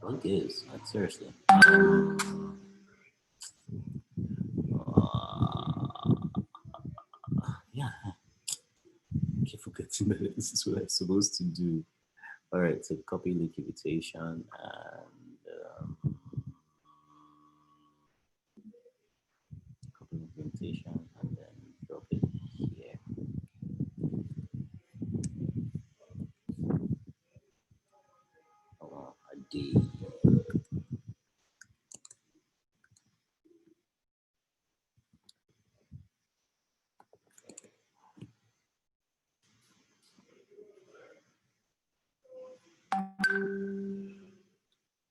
What gives? Like, seriously. Yeah. I keep forgetting that this is what I'm supposed to do. All right, so copy link invitation and copy link invitation and then drop it here. Oh, I did.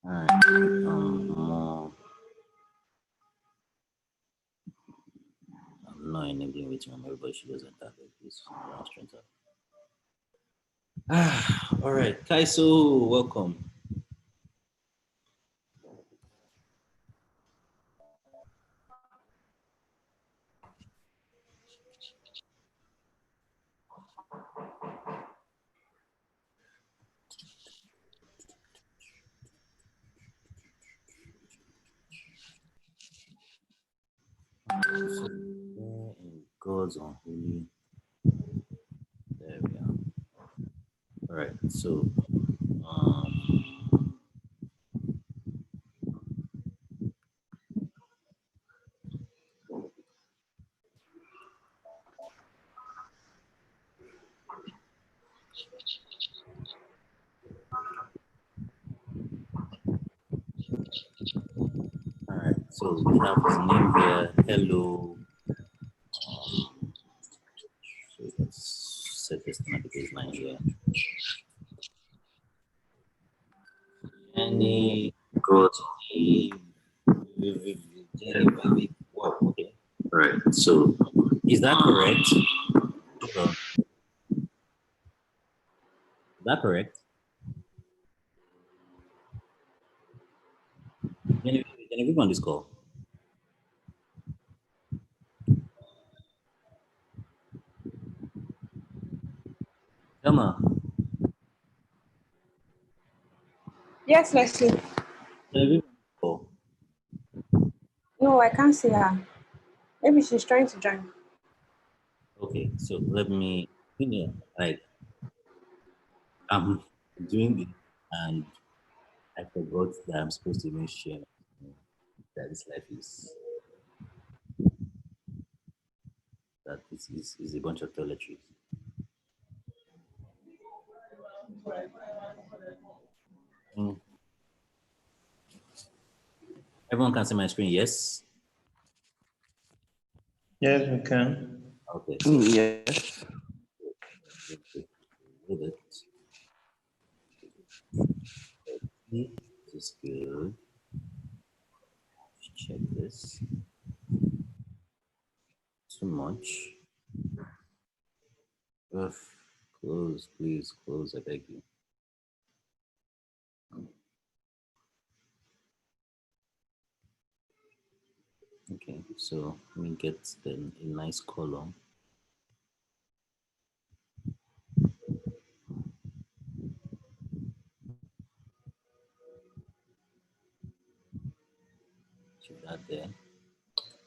All right. I'm not enabling waiting room. Everybody should just enter this. All right, Kaiso, welcome. In God's unholy. There we are. All right, so all right, so we have his name here. Hello. So let's set this baseline here. Any good wow, okay. All right, so is that correct? Is that correct? Can you on this call? Emma. Yes, Leslie. No, I can't see her. Maybe she's trying to join. Okay, so let me, like, I'm doing it and I forgot that I'm supposed to even share that this life is, that this is a bunch of toiletries. Everyone can see my screen, yes? Yes, we can. Okay. Yes. With it. This is good. Check this. Too much. Ugh. Close, please, close, I beg you. Okay, so let me get a nice column. Keep that there.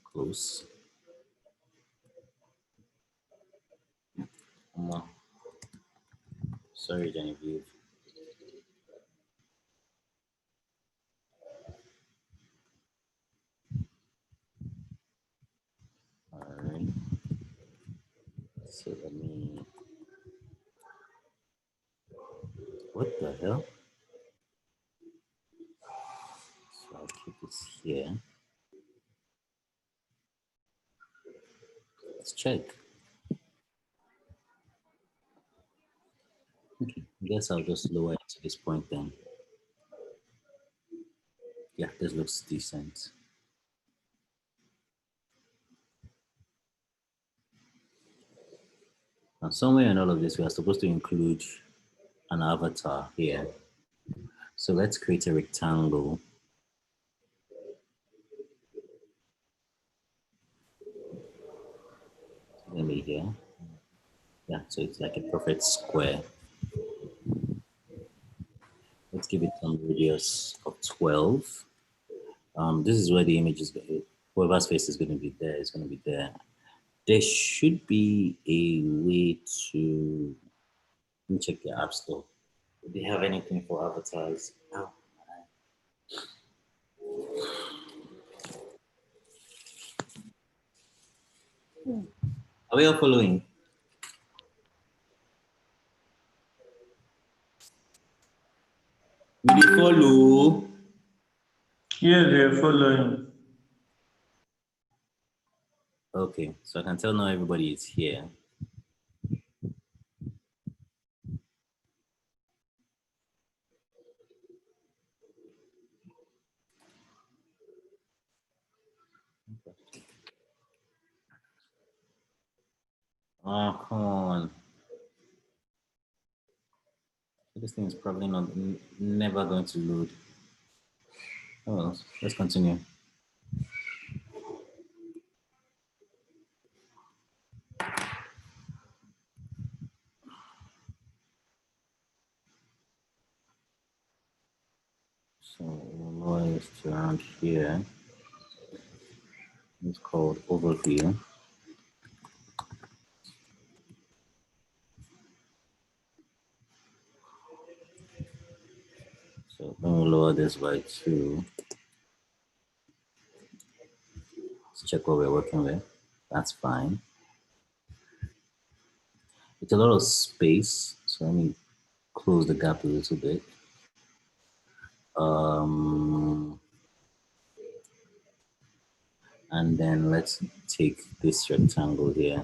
Close. Sorry, Genevieve. All right. So let me. What the hell? So I'll keep this here. Let's check. guess I'll just lower it to this point then. Yeah, this looks decent. Now, somewhere in all of this, we are supposed to include an avatar here. So let's create a rectangle. Let me here. Yeah, so it's like a perfect square. Let's give it some radius of 12. This is where the image is going to, whoever's face is going to be there is going to be there. There should be a way to, let me check the app store. Do they have anything for avatars? Oh, are we all following? We dey follow. Yes, we are following. Okay, so I can tell now everybody is here. Oh, come on. This thing is probably not never going to load. Oh, well, let's continue. So we'll lower this to around here. It's called overview. So when we lower this by 2, let's check what we're working with. That's fine. It's a lot of space, so let me close the gap a little bit. And then let's take this rectangle here.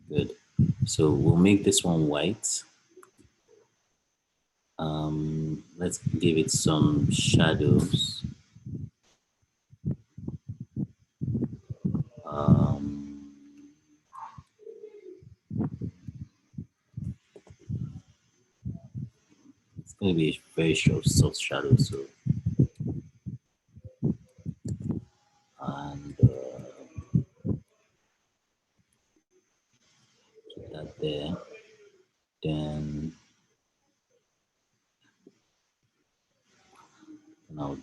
Good. So we'll make this one white. Let's give it some shadows. It's going to be a very short, soft shadow. So, and keep that there. Then I'll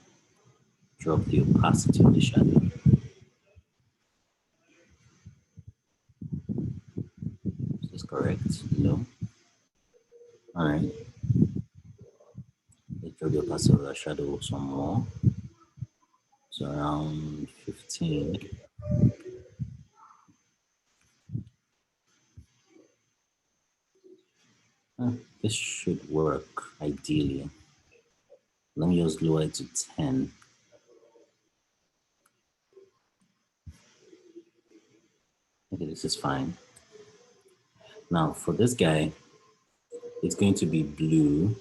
drop the opacity of the shadow. Is this correct? No. All right. Let's drop the opacity of the shadow some more. So around 15. This should work ideally. Let me just lower it to 10. Okay, this is fine. Now for this guy, it's going to be blue.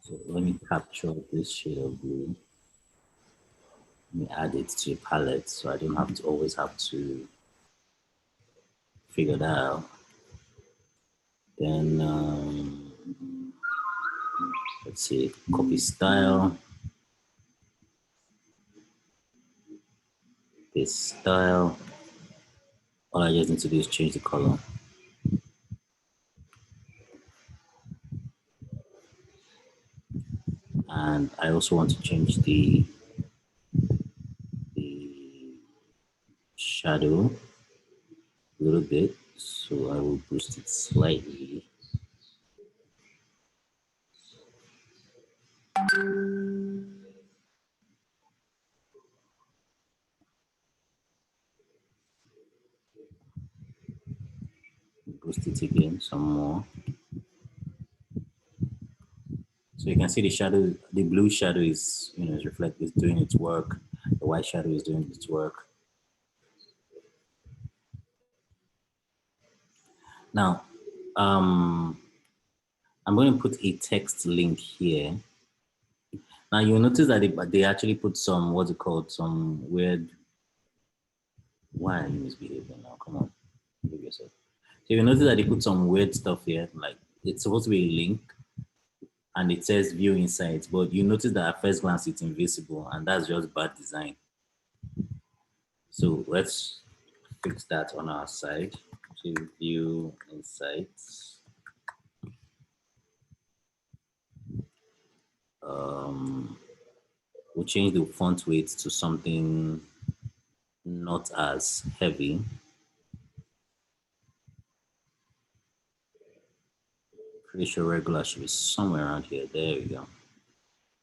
So let me capture this shade of blue. Let me add it to a palette so I don't have to always have to figure that out. Then let's see, copy style. This style. All I just need to do is change the color. And I also want to change the shadow a little bit. So I will boost it slightly. boost it again some more. So you can see the shadow, the blue shadow is, is doing its work. The white shadow is doing its work. Now, I'm going to put a text link here. Now you'll notice that they actually put some, what's it called, some weird, why are you misbehaving now? Come on, give yourself. So you notice that they put some weird stuff here, like it's supposed to be a link and it says view insights, but you notice that at first glance it's invisible and that's just bad design. So let's fix that on our side to view insights. We'll change the font weight to something not as heavy. Pretty sure regular should be somewhere around here. There we go.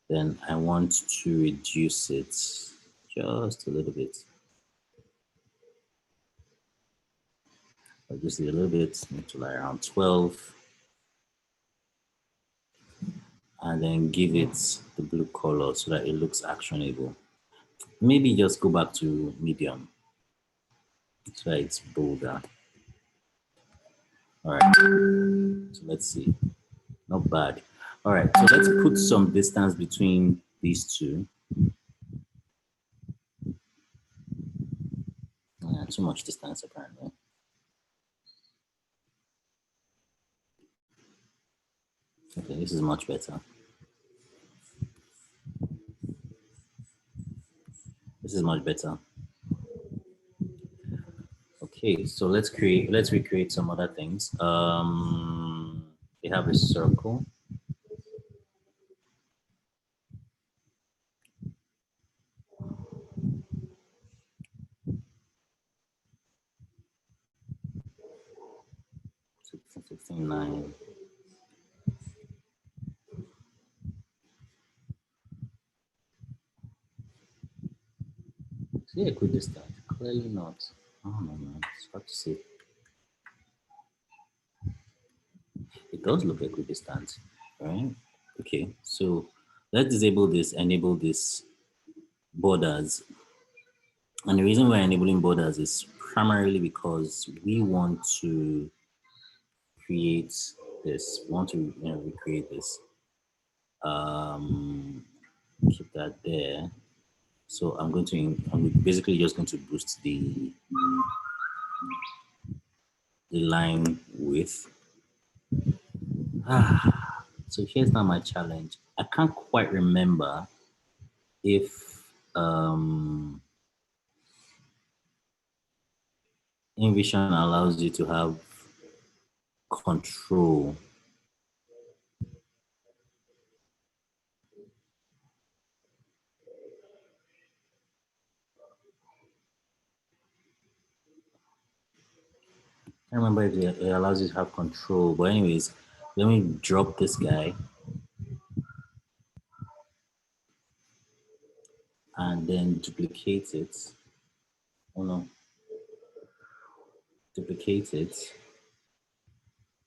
Then I want to reduce it just a little bit. Reduce it a little bit to like around 12. And then give it the blue color so that it looks actionable. Maybe just go back to medium so that it's bolder. All right, so let's see. Not bad. All right, so let's put some distance between these two. Too much distance apparently. Okay, this is much better. This is much better. Okay, so let's recreate some other things. We have a circle. Nine. See equidistant? Clearly not. Oh no, man, it's hard to see. It does look equidistant, right? Okay, so let's disable this, enable this borders. And the reason we're enabling borders is primarily because we want to create this, we want to recreate this. Keep that there. So I'm basically just going to boost the line width. So here's now my challenge. I can't quite remember if Invision allows you to have control. I can't remember if it allows you to have control, but anyways, let me drop this guy and then duplicate it. Oh no, duplicate it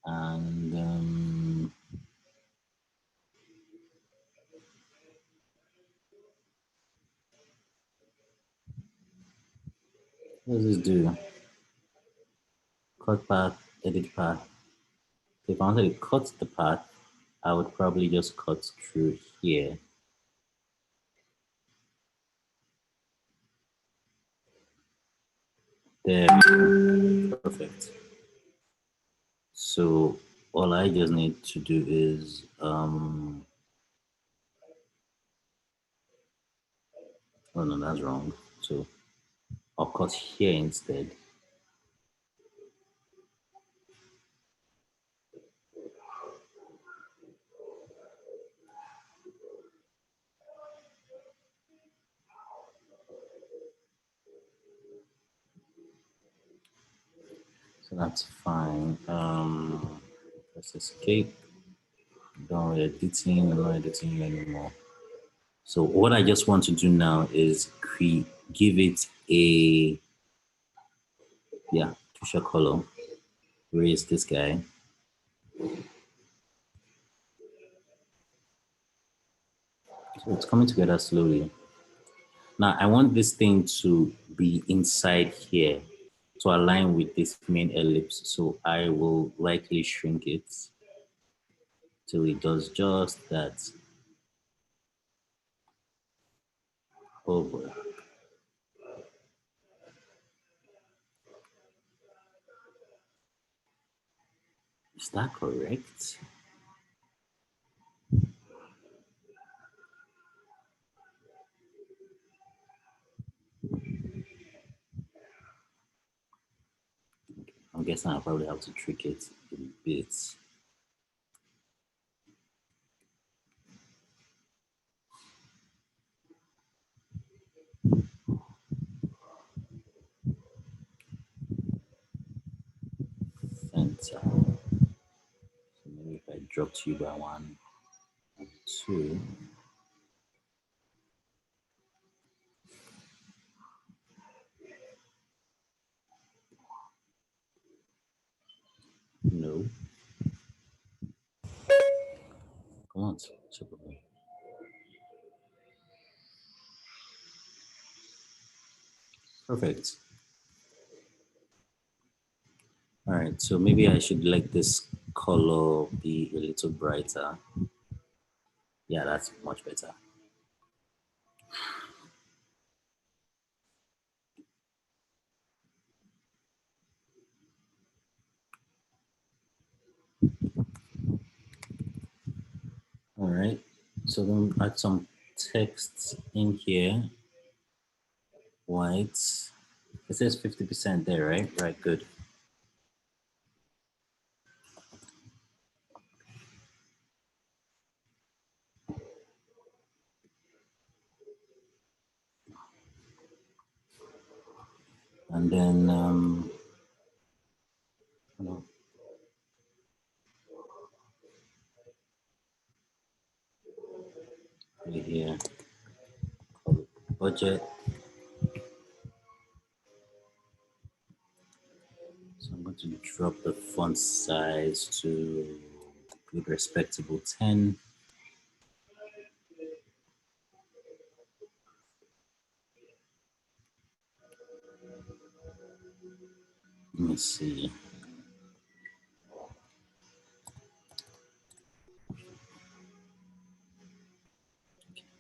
and what does this do? Cut path, edit path. If I wanted to cut the path, I would probably just cut through here. There we go. Perfect. So all I just need to do is oh no, that's wrong. So I'll cut here instead. So that's fine. Let's escape. Don't editing, I'm not editing you anymore. So what I just want to do now is give it a push a color. Raise this guy. So it's coming together slowly. Now I want this thing to be inside here to align with this main ellipse. So I will likely shrink it till it does just that. Oh boy. Is that correct? I'm guessing I'll probably have to trick it a bit. Center. So maybe if I drop 2 by 1, 2. No. Come on, Superman. Perfect. All right, so maybe I should let this color be a little brighter. Yeah, that's much better. All right, so then add some text in here. White. It says 50% there, right? Right, good. And then, no. Right here, call it budget. So I'm going to drop the font size to a good respectable 10. Let me see.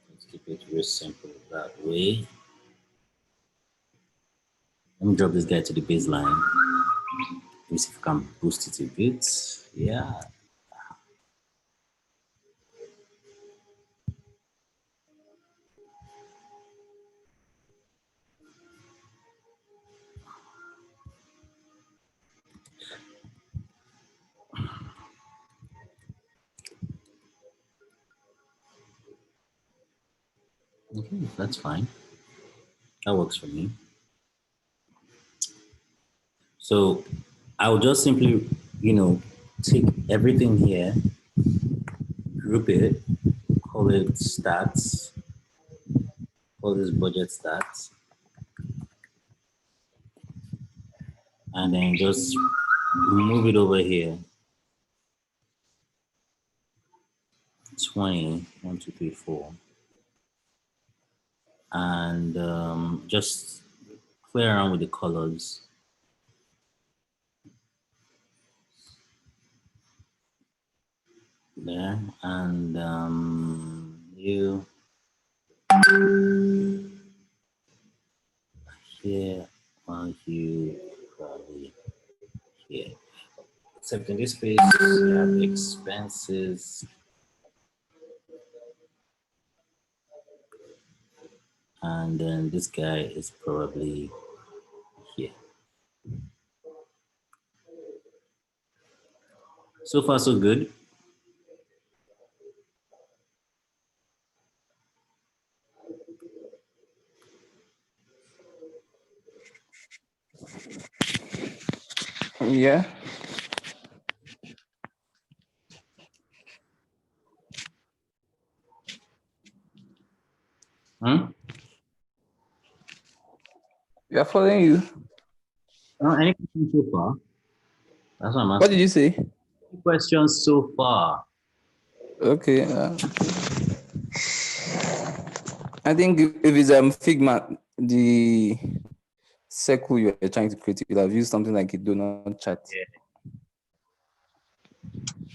Let's keep it real simple that way. Let me drop this guy to the baseline. Let me see if I can boost it a bit. Yeah. Okay, that's fine. That works for me. So I'll just simply, take everything here, group it, call it stats, call this budget stats, and then just move it over here. 20, 1, 2, 3, 4. And just play around with the colors. There, and you here, while you probably here. Except in this page, you have expenses. And then this guy is probably here. So far, so good. Yeah. Hmm? We are following you. Any questions so far? That's what I'm What asking. did you say? Questions so far. Okay. I think if it's Figma, the circle you're trying to create, you'll have used something like a donut chart. Yeah.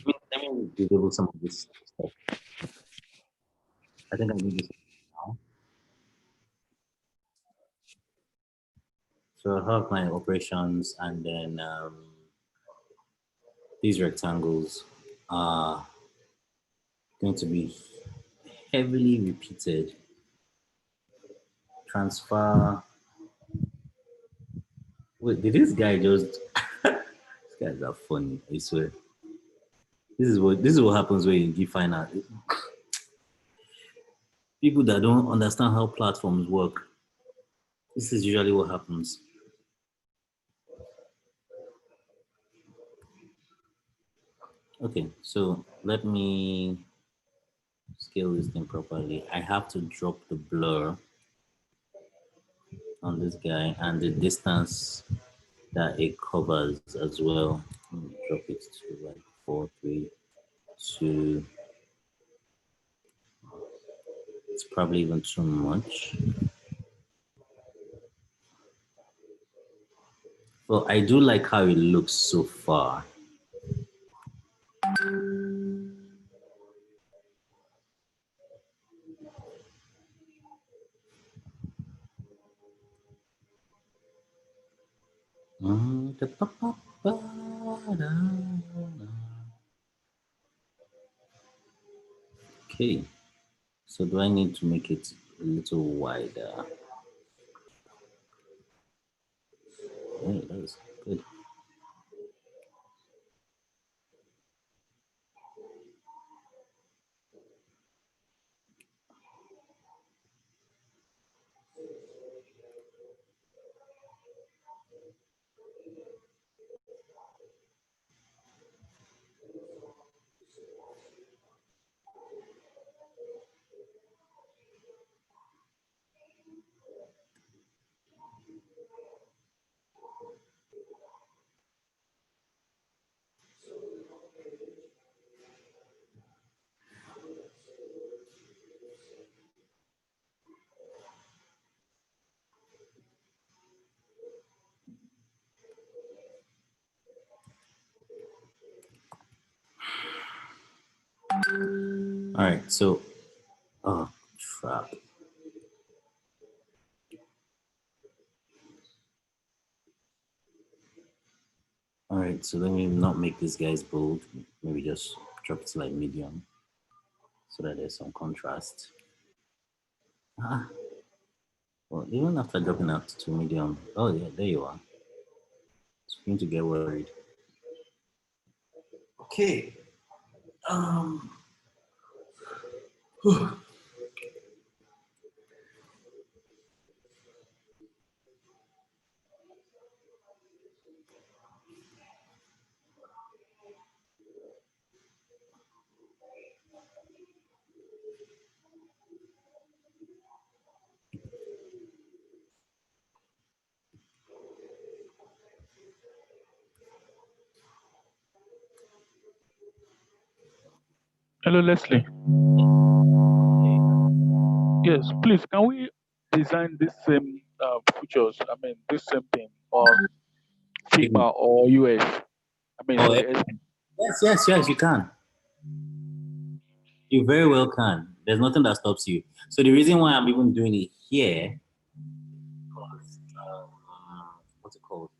Let me disable some of this stuff. I think I need this now. So I have my operations, and then these rectangles are going to be heavily repeated. Transfer. Wait, did this guy just? These guys are funny. I swear. This is what happens when you give finance. People that don't understand how platforms work. This is usually what happens. Okay, so let me scale this thing properly. I have to drop the blur on this guy and the distance that it covers as well. Let me drop it to like 4, 3, 2. It's probably even too much. Well, I do like how it looks so far. Okay, so do I need to make it a little wider? Hey, that's good. All right, so, oh, crap. All right, so let me not make these guys bold. Maybe just drop it to like medium so that there's some contrast. Ah, well, even after dropping out to medium, oh yeah, there you are. It's going to get worried. Okay. Um. Hello, Leslie. Yes, please, can we design this same features? I mean, this same thing on Figma or US? I mean, Oh, sorry, SD. yes, you can. You very well can. There's nothing that stops you. So the reason why I'm even doing it here, because, what's it called?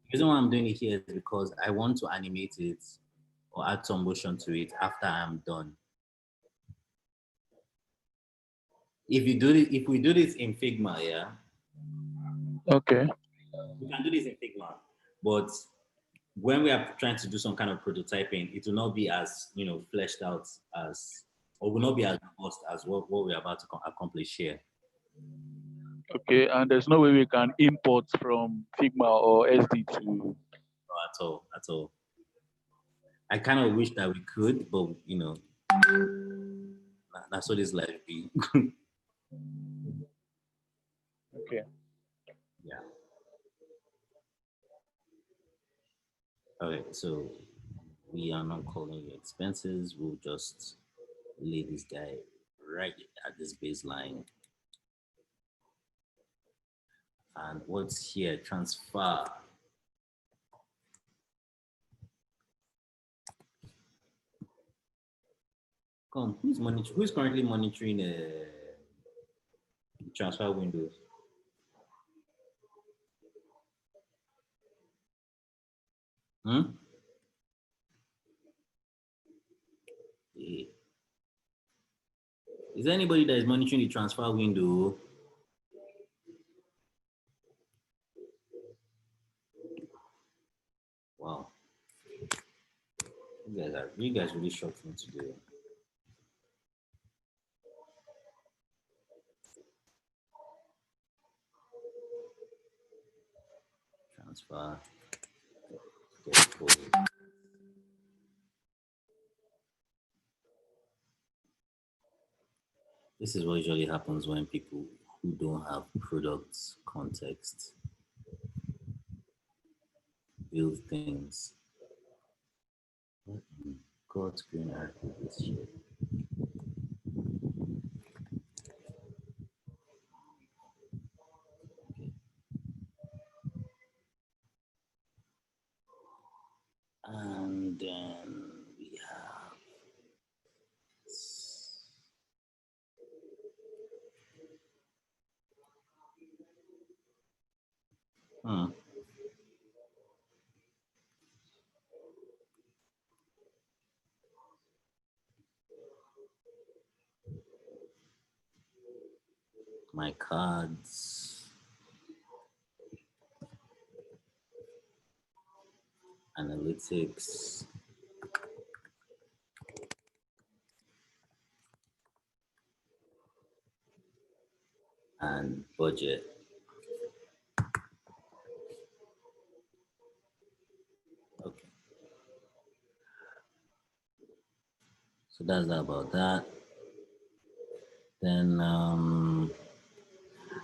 The reason why I'm doing it here is because I want to animate it or add some motion to it after I'm done. If we do this in Figma, yeah, Okay. we can do this in Figma, but when we are trying to do some kind of prototyping, it will not be as fleshed out as, or will not be as robust as what we're about to accomplish here. Okay, and there's no way we can import from Figma or SD to. No, at all. I kind of wish that we could, but that's what this life be. Okay. Yeah. Okay, so we are not calling you expenses. We'll just lay this guy right at this baseline. And what's here? Transfer. Come, who's currently monitoring transfer windows? Hmm? Yeah. Is there anybody that is monitoring the transfer window? Wow. You guys really shocked me today. Transfer. This is what usually happens when people who don't have product context build things. What in God's green earth is this shit? Okay. And then we have hmm. My cards, analytics, and budget. Okay, so that's about that. Then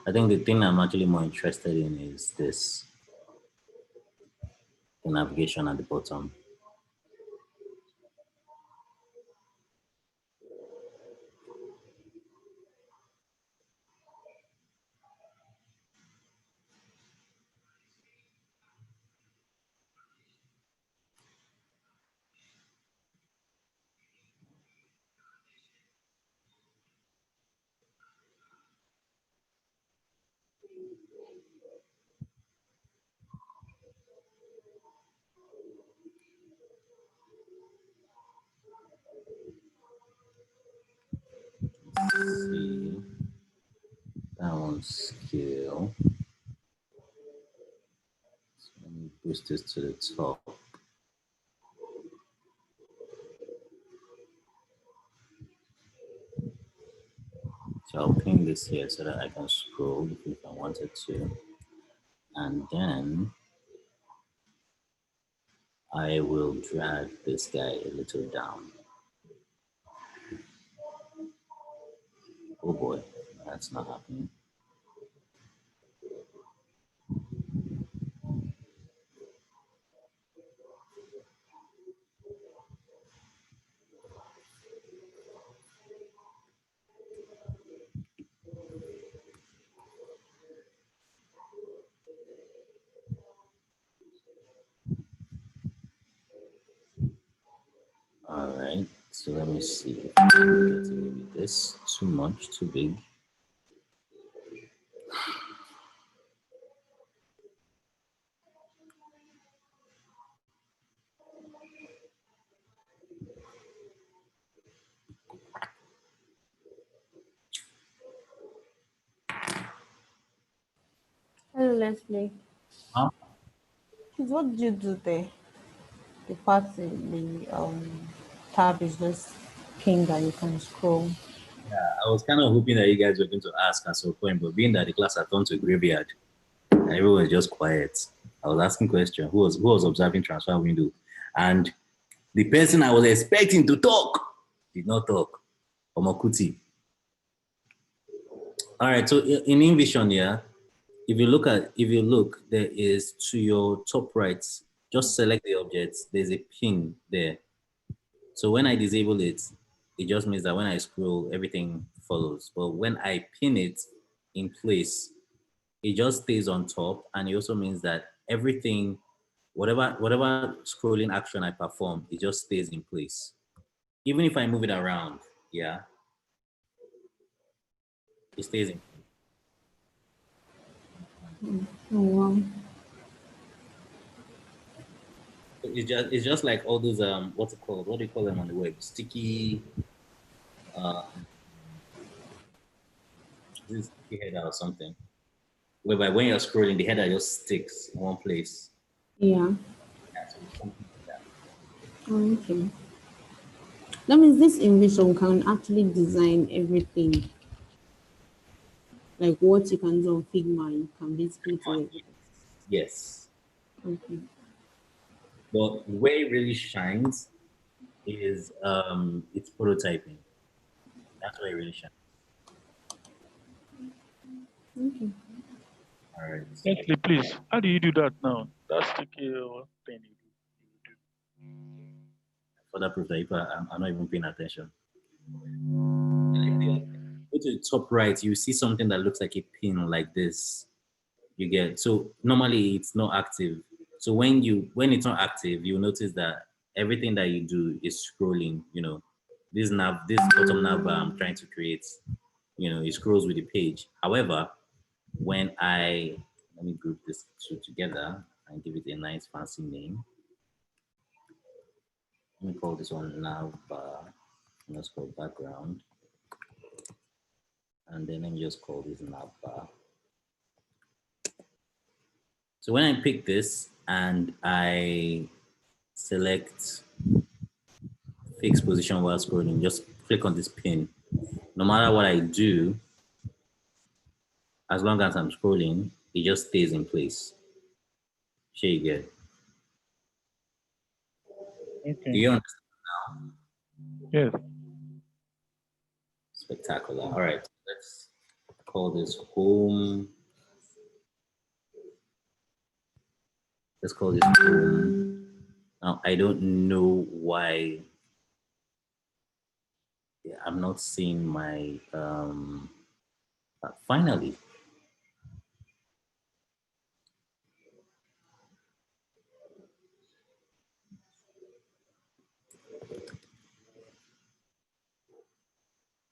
I think the thing I'm actually more interested in is this, the navigation at the bottom. Let's see, that one's scale. So let me boost this to the top. So I'll pin this here so that I can scroll if I wanted to. And then I will drag this guy a little down. Oh boy, that's not happening. All right, so let me see if I can get away with this. Too much, too big. Hello, Leslie. Huh? Please, what did you do there? The part in the tab is just pink that you can scroll. I was kind of hoping that you guys were going to ask at some point, but being that the class had turned to a graveyard and everyone was just quiet, I was asking questions. Who was observing transfer window? And the person I was expecting to talk did not talk. Omokuti. All right, so in Invision, yeah, if you look, there is to your top right, just select the object. There's a pin there. So when I disable it, it just means that when I scroll, everything follows. But when I pin it in place, it just stays on top. And it also means that everything, whatever scrolling action I perform, it just stays in place. Even if I move it around, yeah, it stays in. Oh, wow. It's just like all those what's it called? What do you call them on the web? Sticky uh this sticky header or something. Whereby when you're scrolling, the header just sticks in one place. Yeah. Yeah, so it's something like that. Oh, okay. That means this Invision can actually design everything. Like what you can do on Figma, you can basically do everything. Yes. Okay. But where it really shines is it's prototyping. That's where it really shines. Okay. All right. So Leslie, please, how do you do that now? That's sticky thing you do. for that proof that if I'm not even paying attention. Go to the top right, you see something that looks like a pin like this. You get so normally it's not active. So when it's not active, you'll notice that everything that you do is scrolling. This bottom nav bar I'm trying to create, it scrolls with the page. However, when I let me group this two together and give it a nice fancy name. Let me call this one nav bar. Let's call background. And then let me just call this nav bar. So when I pick this and I select fixed position while scrolling, just click on this pin. No matter what I do, as long as I'm scrolling, it just stays in place. Sure you get. Do Okay. you understand? Yes. Spectacular. All right, let's call this home. Let's call this home. Now, I don't know why I'm not seeing my, finally.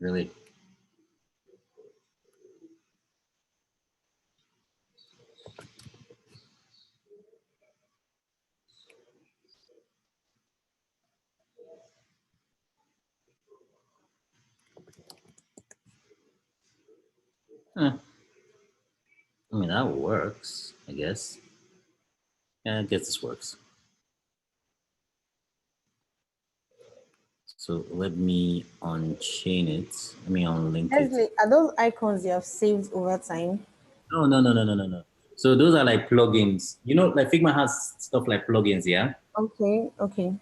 Really? Huh. I mean, that works, I guess. Yeah, I guess this works. So let me unchain it. Let me unlink it. Leslie, are those icons you have saved over time? No, no, no, no, no, no, no. So those are like plugins. Like Figma has stuff like plugins, yeah? Okay, okay.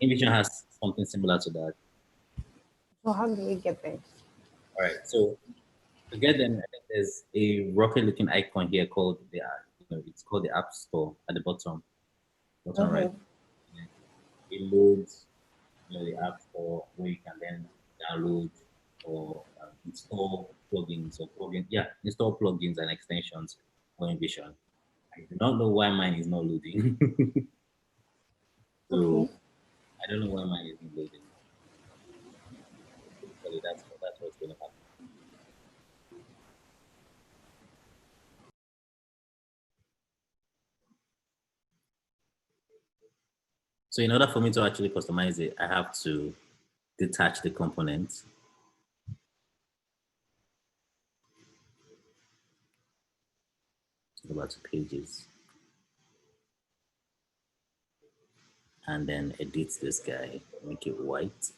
Invision has something similar to that. So how do we get there? All right. So to get them, I think there's a rocket looking icon here called it's called the App Store at the bottom right. Okay. It loads, the App Store where you can then download or install plugins or plugins. Yeah, install plugins and extensions for Invision. I do not know why mine is not loading. So Okay. I don't know why mine isn't loading. Basically, that's what's going to happen. So in order for me to actually customize it, I have to detach the component. Go back to pages and then edit this guy, make it white.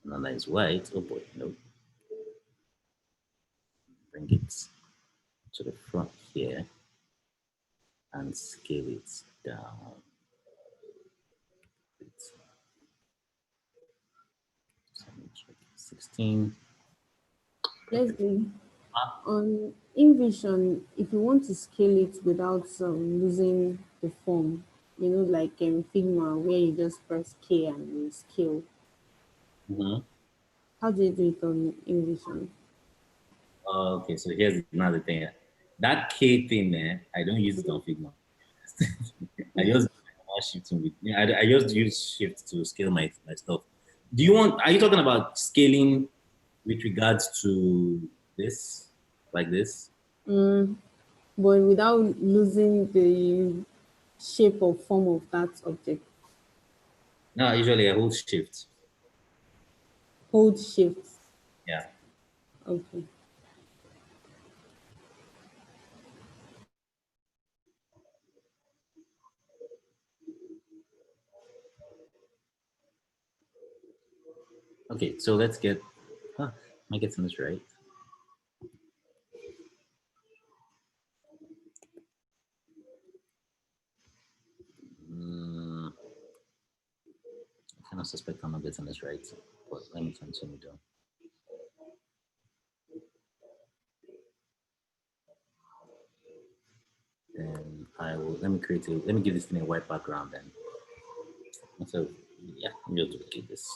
Now that is white, oh boy, no. Bring it to the front here and scale it down. 16. Leslie, On Invision, if you want to scale it without losing the form, like in Figma, where you just press K and you scale. Mhm. How do you do it on Invision? Okay, so here's another thing. That K thing there, I don't use it on Figma. I just shifting with I just use shift to scale my stuff. Are you talking about scaling with regards to this? Like this? Mm, but without losing the shape or form of that object. No, usually I hold shift. Hold shift. Yeah. Okay. Okay, so let's get am I getting this right? Mm, I kind of suspect I'm not getting this right, but let me continue though. Then let me let me give this thing a white background then. So yeah, I'm just duplicate this.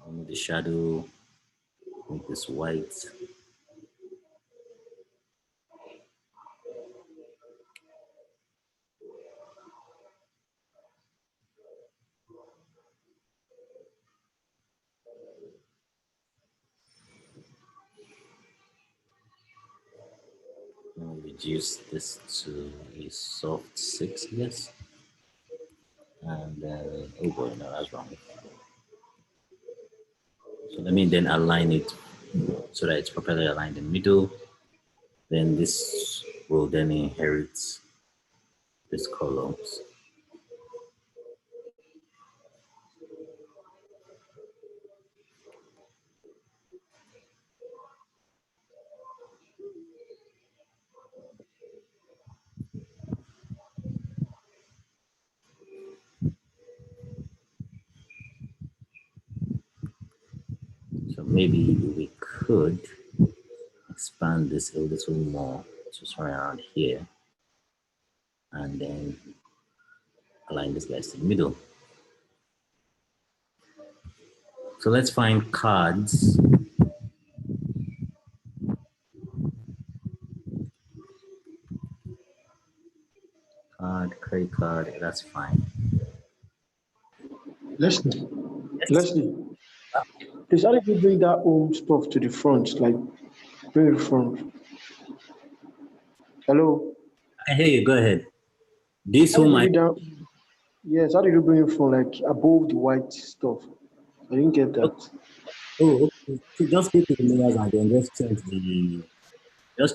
Remove the shadow, make this white. Reduce this to a soft 6, I guess. And then, oh boy, no, that's wrong. So let me then align it so that it's properly aligned in the middle. Then this will then inherit these columns. So maybe we could expand this a little more to somewhere around here. And then align this guys to the middle. So let's find cards. Credit card, that's fine. Leslie, Yes. Leslie, please how did you bring that home stuff to the front? Like, bring it front. Hello? I hear you, go ahead. This How did home you I bring that? Yes, how did you bring it from like above the white stuff? I didn't get that. oh okay. So just go to the layers and then just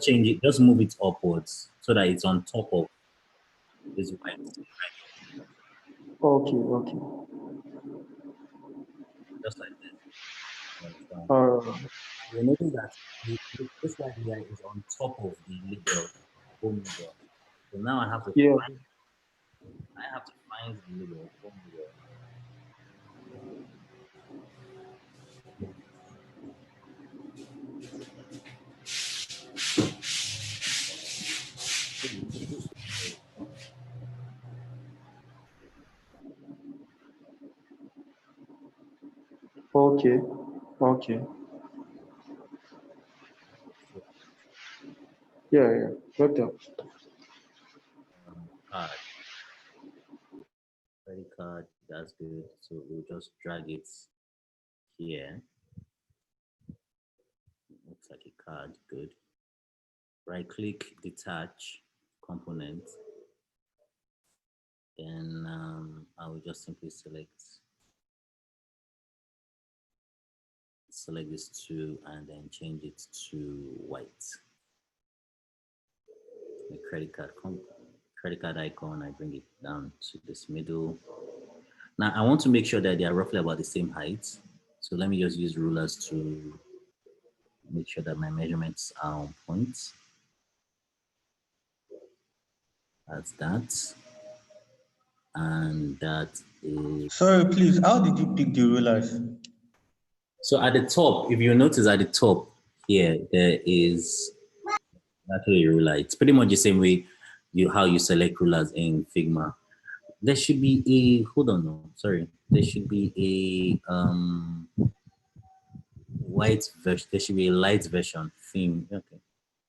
change it, just move it upwards so that it's on top of this white. Okay, okay. Just like this. You understand? Uh, You'll notice that this white layer is on top of the label, home label. So now yeah. I have to find the label, home label. Okay, okay. Yeah, yeah. Got that. Card, credit card, that's good. So we'll just drag it here. Looks like a card, good. Right click, detach component. Then I will just simply select this two and then change it to white. The credit card icon, I bring it down to this middle. Now I want to make sure that they are roughly about the same height. So let me just use rulers to make sure that my measurements are on point. That's that. and that is... Sorry, please, how did you pick the rulers? So at the top, if you notice at the top here, there is actually a ruler. It's pretty much the same way how you select rulers in Figma. There should be a, hold on, no, sorry. There should be a white version, there should be a light version theme. Okay,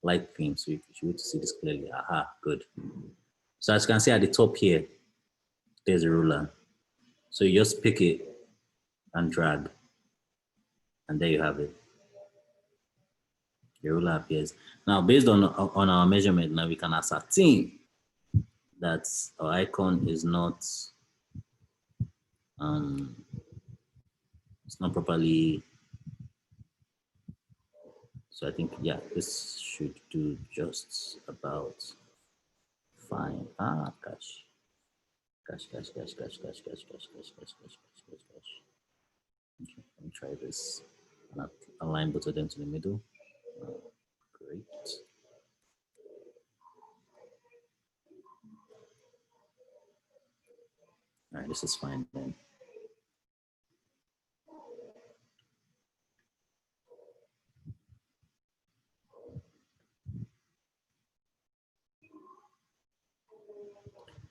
light theme. So you should be able to see this clearly. Aha, good. So as you can see at the top here, there's a ruler. So you just pick it and drag, and there you have it. The ruler appears. Now, based on our measurement, now we can ascertain that our icon is not it's not properly. So I think, yeah, this should do just about fine. Ah, gosh. Gosh. Okay, let me try this. And I'll align both of them to the middle. Great. All right, this is fine then.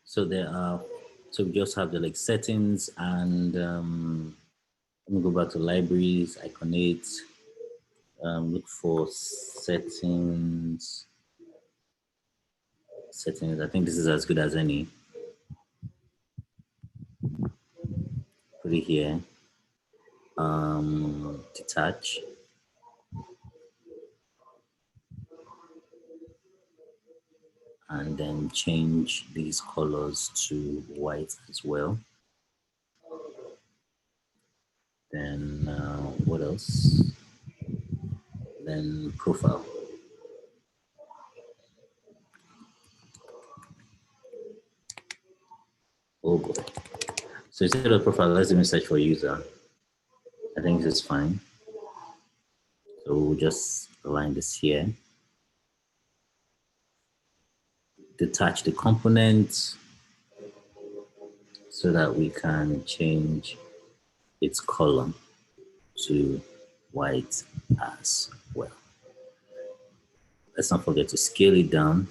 So there are, so we just have the like settings, and let me go back to libraries, iconate, look for settings. I think this is as good as any. Put it here. Detach. And then change these colors to white as well. Then what else? Then profile. Oh boy. So instead of profile, let's even search for user. I think this is fine. So we'll just align this here. Detach the component so that we can change its color to white as well. Let's not forget to scale it down.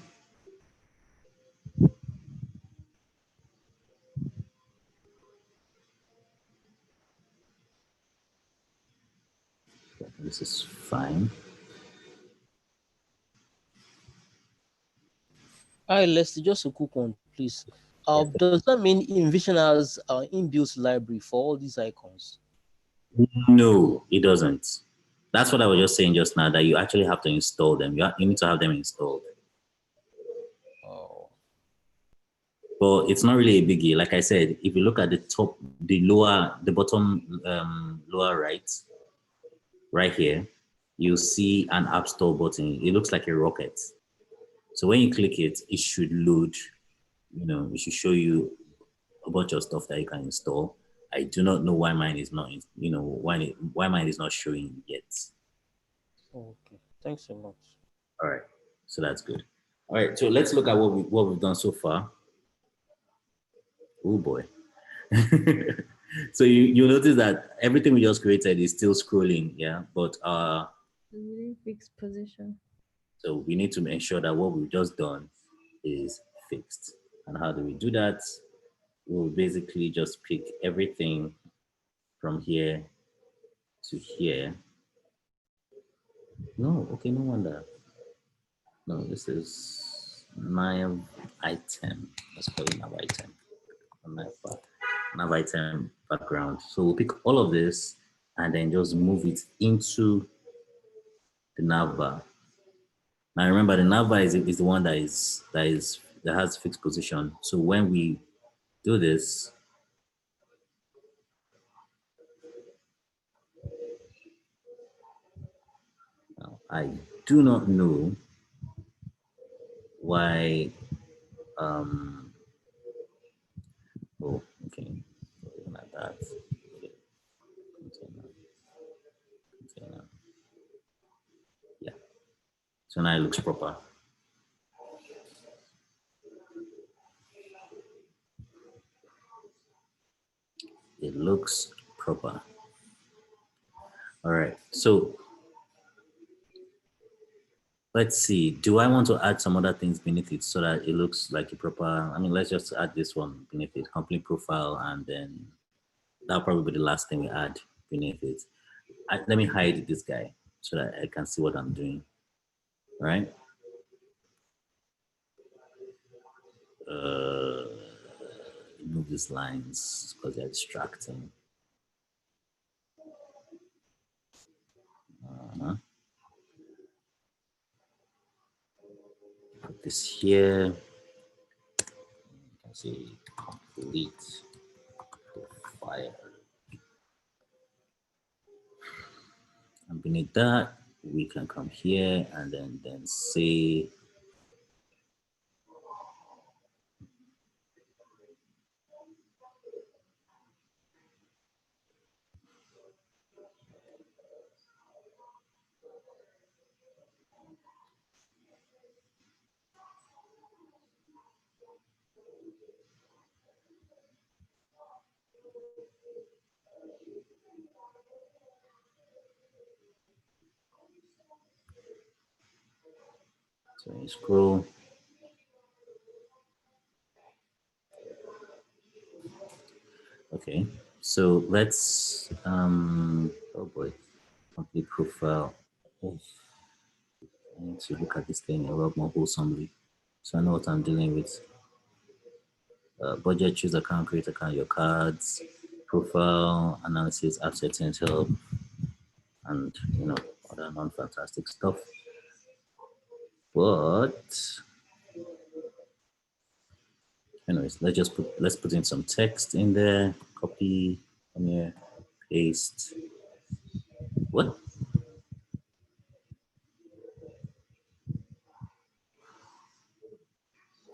This is fine. All right, let's just a quick one, please. Does that mean Invision has inbuilt library for all these icons? No, it doesn't. That's what I was just saying just now, that you actually have to install them. You need to have them installed. Oh. But it's not really a biggie. Like I said, if you look at the top, the bottom lower right here, you'll see an App Store button. It looks like a rocket. So when you click it, it should load, it should show you a bunch of stuff that you can install. I do not know why mine is not, why mine is not showing yet. Okay, thanks so much. All right, so that's good. All right, so let's look at what we've done so far. Oh boy. So you notice that everything we just created is still scrolling, yeah, but fixed position. so we need to make sure that what we've just done is fixed. And how do we do that? We'll basically just pick everything from here to here. No, okay, no wonder. No, this is nav item. Let's call it nav item. Nav item background. So we'll pick all of this and then just move it into the nav bar. Now remember, the nav bar is the one that has fixed position. So when we do this, now, I do not know why. Oh, okay. Like that. Okay. Container. Yeah. So now it looks proper. It looks proper. All right, so let's see. Do I want to add some other things beneath it so that it looks like a proper? I mean, let's just add this one beneath it, company profile, and then that'll probably be the last thing we add beneath it. Let me hide this guy so that I can see what I'm doing. All right. Remove these lines because they're distracting. Put this here. You can see complete profile. And beneath that, we can come here and then say so you scroll. Okay, so let's oh boy, complete profile. Oh, I need to look at this thing a lot more wholesomely so I know what I'm dealing with. Budget, choose account, create account, your cards, profile, analysis, app settings, help, and other non-fantastic stuff. But anyways, let's put in some text in there. Copy, come here, paste. What?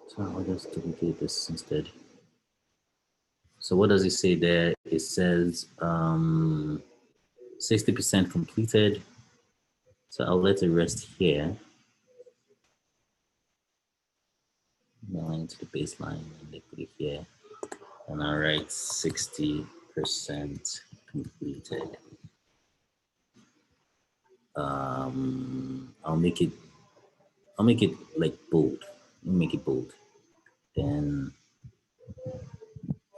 So I'll just duplicate this instead. So what does it say there? It says 60% completed. So I'll let it rest here. Line to the baseline and they put it here. And I'll write 60% completed. I'll make it like bold. Make it bold. Then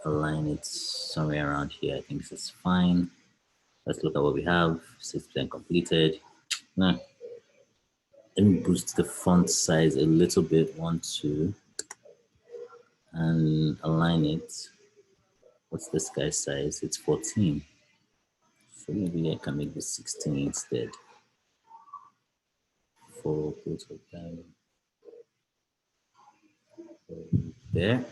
align it somewhere around here. I think this is fine. Let's look at what we have. 6% completed. Now, let me boost the font size a little bit. 1, 2, and align it. What's this guy's size? It's 14. So maybe I can make this 16 instead. For both of them. There.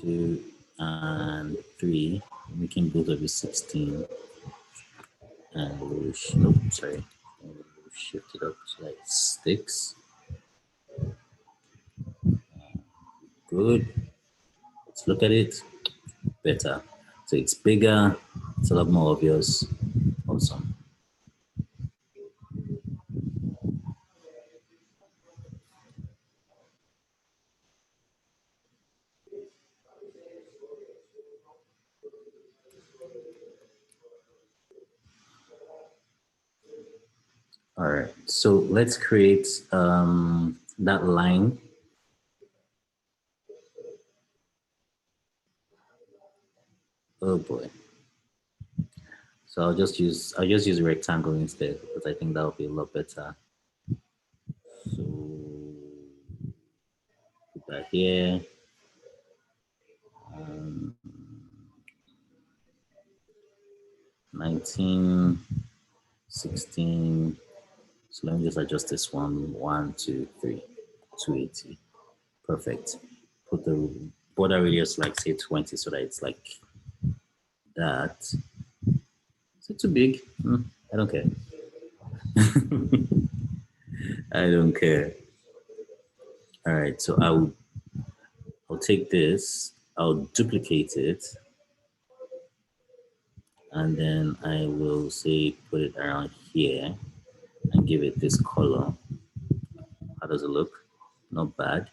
2 and 3, making both of you 16. And we'll shift it up to like 6. Good. Let's look at it. Better. So it's bigger. It's a lot more obvious. Awesome. All right. So let's create that line. Oh boy. So I'll just use a rectangle instead because I think that would be a lot better. So put that here. 19, 16. So let me just adjust this one. 1, 2, 3, 280. Perfect. Put the border radius like say 20 so that it's like that. Is it too big? I don't care. I don't care. All right, so I'll take this, I'll duplicate it, and then I will say put it around here and give it this color. How does it look? Not bad.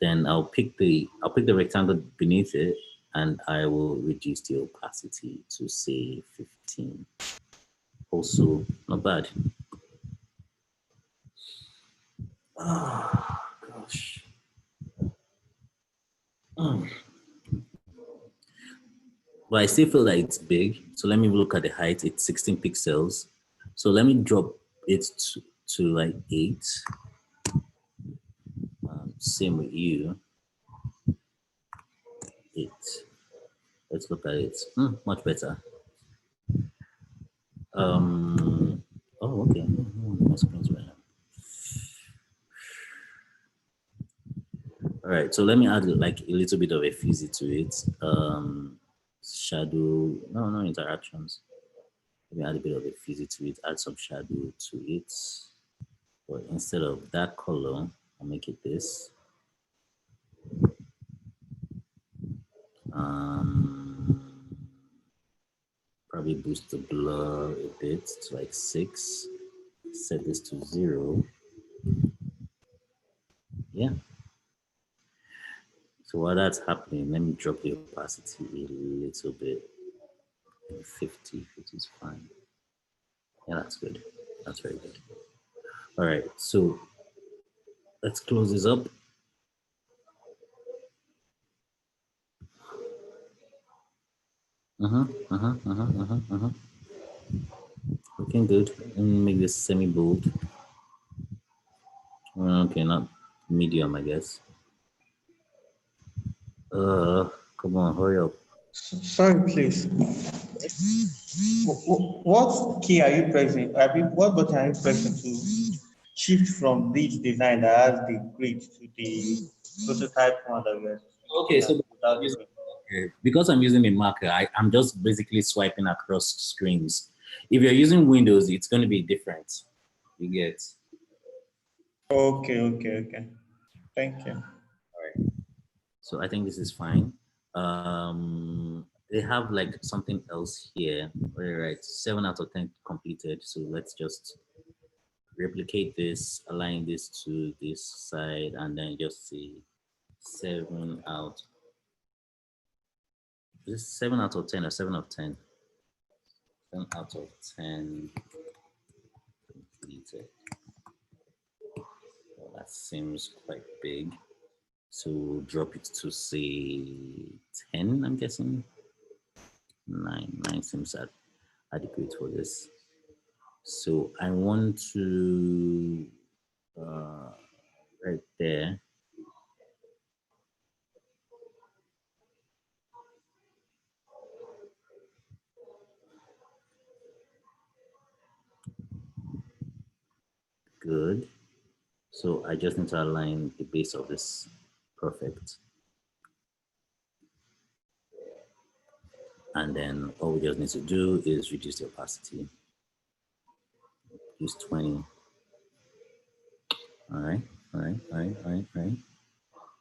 Then I'll pick the rectangle beneath it and I will reduce the opacity to say 15. Also, not bad. Oh, gosh. Mm. But I still feel like it's big. So let me look at the height. It's 16 pixels. So let me drop it to like 8. Same with you. 8. Let's look at it. Much better. Oh, okay. My screen's right now. All right, so let me add like a little bit of a fizzy to it. Shadow, no interactions. Let me add a bit of a fizzy to it, add some shadow to it. But instead of that color, I'll make it this. Probably boost the blur a bit to like 6. Set this to 0. Yeah. So while that's happening, let me drop the opacity a little bit. 50 is fine. Yeah, that's good. That's very good. All right, so let's close this up. Looking good. Let me make this semi-bold. Okay, not medium, I guess. Come on, hurry up. Sorry, please. What key are you pressing? What button are you pressing to shift from this design that has the grid to the prototype one that we're Okay, looking so at without the grid? because I'm using a marker, I'm just basically swiping across screens. If you're using Windows, it's going to be different. You get. Okay. Thank you. All right. So I think this is fine. They have like something else here. All right, 7 out of 10 completed. So let's just replicate this, align this to this side, and then just see 7 out. This 7 out of 10 or 7 of 10? 7 out of 10 completed. Well, that seems quite big. So drop it to say 10, I'm guessing. 9 seems adequate for this. So I want to right there. Good. So I just need to align the base of this. Perfect. And then all we just need to do is reduce the opacity. Use 20. All right.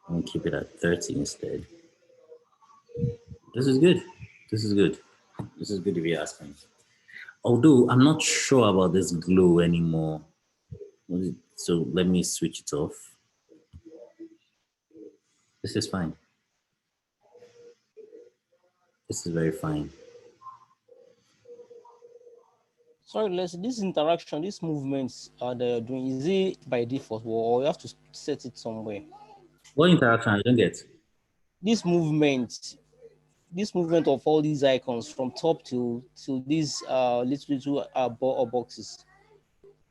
And keep it at 30 instead. This is good. This is good. This is good if you ask me. Although I'm not sure about this glow anymore. So let me switch it off. This is fine. This is very fine. Sorry, this interaction, these movements that you're doing, is it by default or you have to set it somewhere? What interaction? I don't get. This movement of all these icons from top to these little boxes,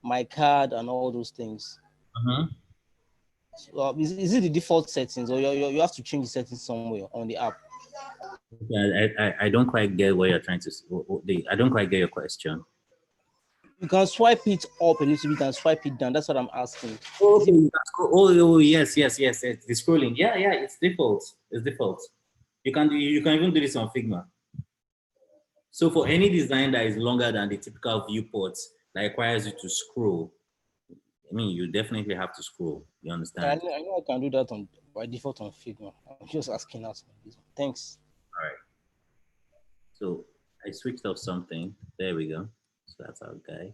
my card and all those things. So, is it the default settings, or you have to change the settings somewhere on the app? Yeah, I don't quite get what you're trying to. I don't quite get your question. You can swipe it up a little bit and swipe it down. That's what I'm asking. Oh, yes. The scrolling. Yeah, it's default. It's default. You can even do this on Figma. So for any design that is longer than the typical viewport that requires you to scroll, I mean, you definitely have to scroll. You understand? I know I can do that by default on Figma. I'm just asking out. Thanks. All right. So I switched off something. There we go. So that's our guy.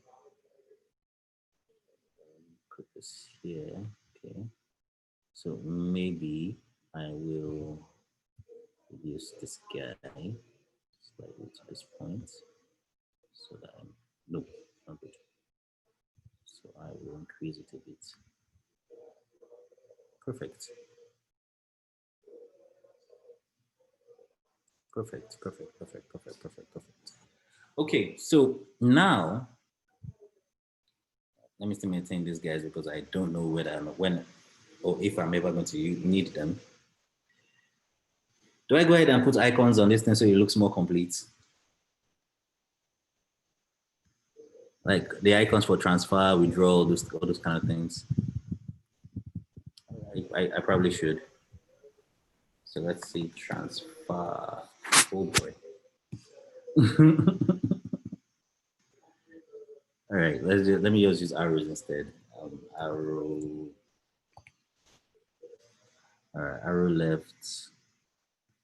Put this here. Okay. So maybe I will reduce this guy slightly to this point so that I'm, no, not good. So I will increase it a bit. Perfect. Perfect, perfect, perfect, perfect, perfect, perfect. Okay, so now let me still maintain these guys because I don't know whether when or if I'm ever going to need them. Do I go ahead and put icons on this thing so it looks more complete? Like the icons for transfer, withdrawal, all those kind of things. I probably should. So let's see, transfer. Oh boy. All right, let me just use arrows instead. Arrow. All right, arrow left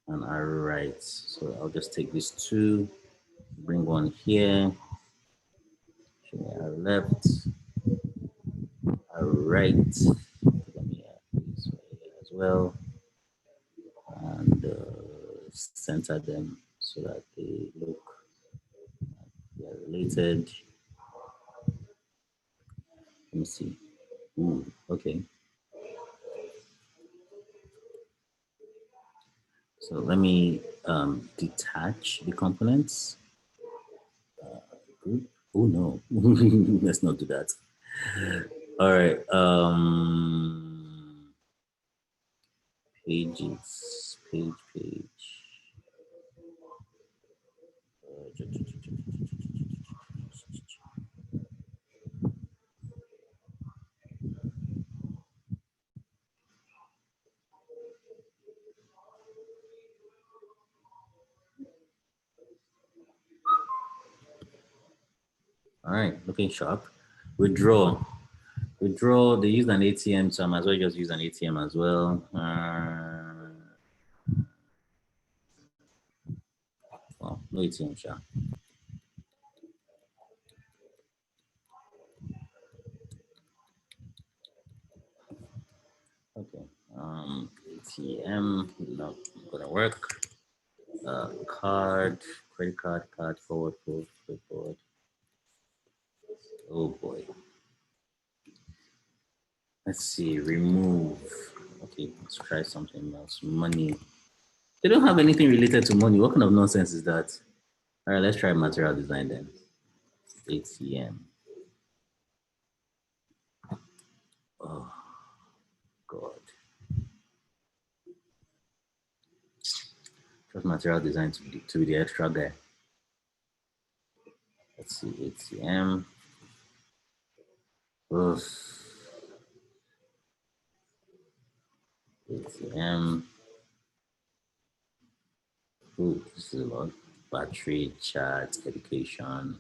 and arrow right. So I'll just take these two, bring one here. Arrow left, arrow right. Let me add this here as well, and center them so that they look they are related. Let me see. Ooh, okay. So let me detach the components. Group. Oh no, let's not do that. All right. Pages, page. All right, looking sharp. Withdraw. They use an ATM, so I might as well just use an ATM as well. Well, no ATM, sure. Okay. ATM not gonna work. Card, credit card, forward. Oh boy. Let's see, remove. Okay, let's try something else. Money. They don't have anything related to money. What kind of nonsense is that? All right, let's try material design then. ATM. Oh, God. Just material design to be the extra guy. Let's see, ATM. Ugh. ATM. Ooh, this is a lot. Battery, chat, education.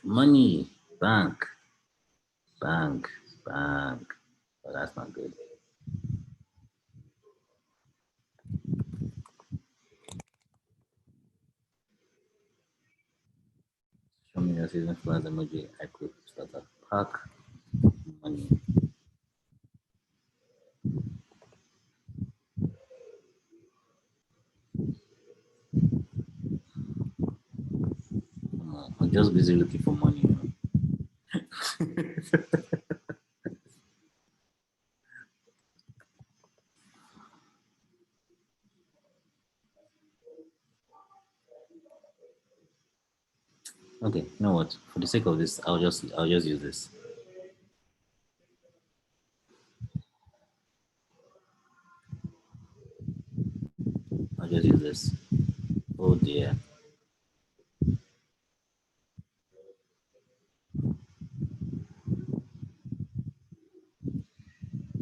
Money, bank. Oh, that's not good. Show me your season flags emoji. I could start a pack. Money. I'm just busy looking for money. Okay, you know what? For the sake of this, I'll just use this. I'll just use this. Oh dear.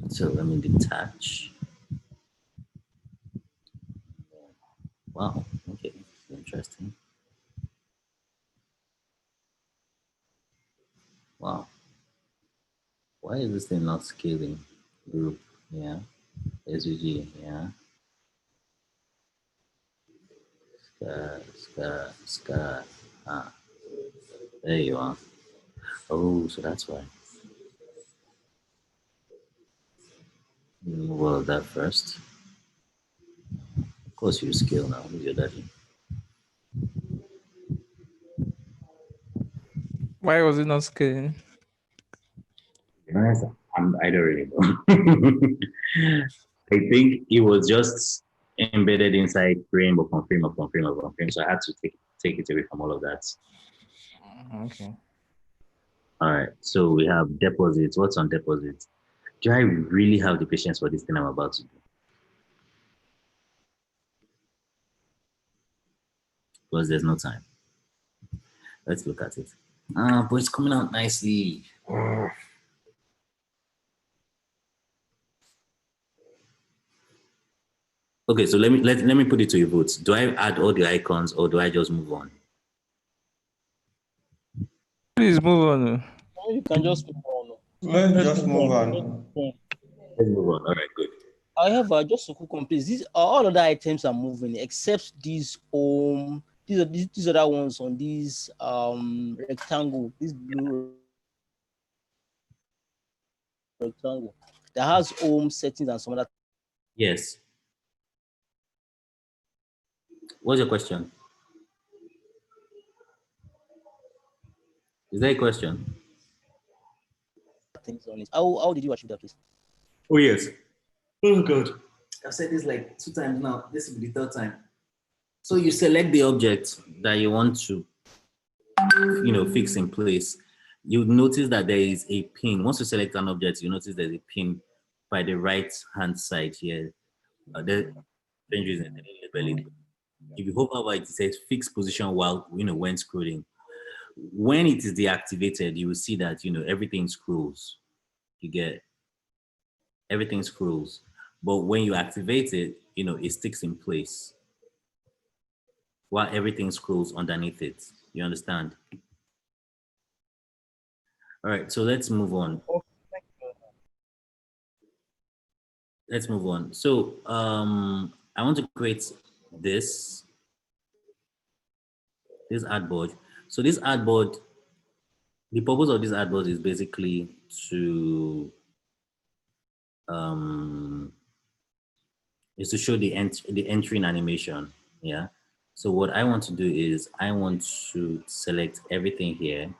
So let me detach. Wow. Okay. Interesting. Wow. Why is this thing not scaling? Group. Yeah. SVG. Yeah. Scar. Ah. There you are. Oh, so that's why. Remove all of that first. Of course, you scale now. Who's your daddy? Why was it not scaling? To be honest, I don't really know. I think it was just embedded inside frame or confirm or confirm or confirm. So I had to take it away from all of that. Okay. All right. So we have deposits. What's on deposits? Do I really have the patience for this thing I'm about to do? Because there's no time. Let's look at it. But it's coming out nicely. Okay, so let me put it to your votes. Do I add all the icons or do I just move on? Please move on. You can just move on. Let's just move on. Let's move on. All right, good. However, just to quick complete, these all other items are moving except these these other ones on these rectangle, this blue rectangle that has home settings and some other. Yes. What's your question? Is there a question? Things on it. How did you achieve that, please? Oh, yes. Oh, God. I've said this like 2 times now. This will be the 3rd time. So you select the object that you want to, fix in place. You notice that there is a pin. Once you select an object, you notice there's a pin by the right-hand side here. The if you hover over it, it says fix position while, when scrolling. When it is deactivated, you will see that, everything scrolls. You get everything scrolls. But when you activate it, it sticks in place while everything scrolls underneath it. You understand? All right, so let's move on. Let's move on. So I want to create this artboard. So this artboard, the purpose of this artboard is basically to show the entering animation. Yeah. So what I want to do is I want to select everything here.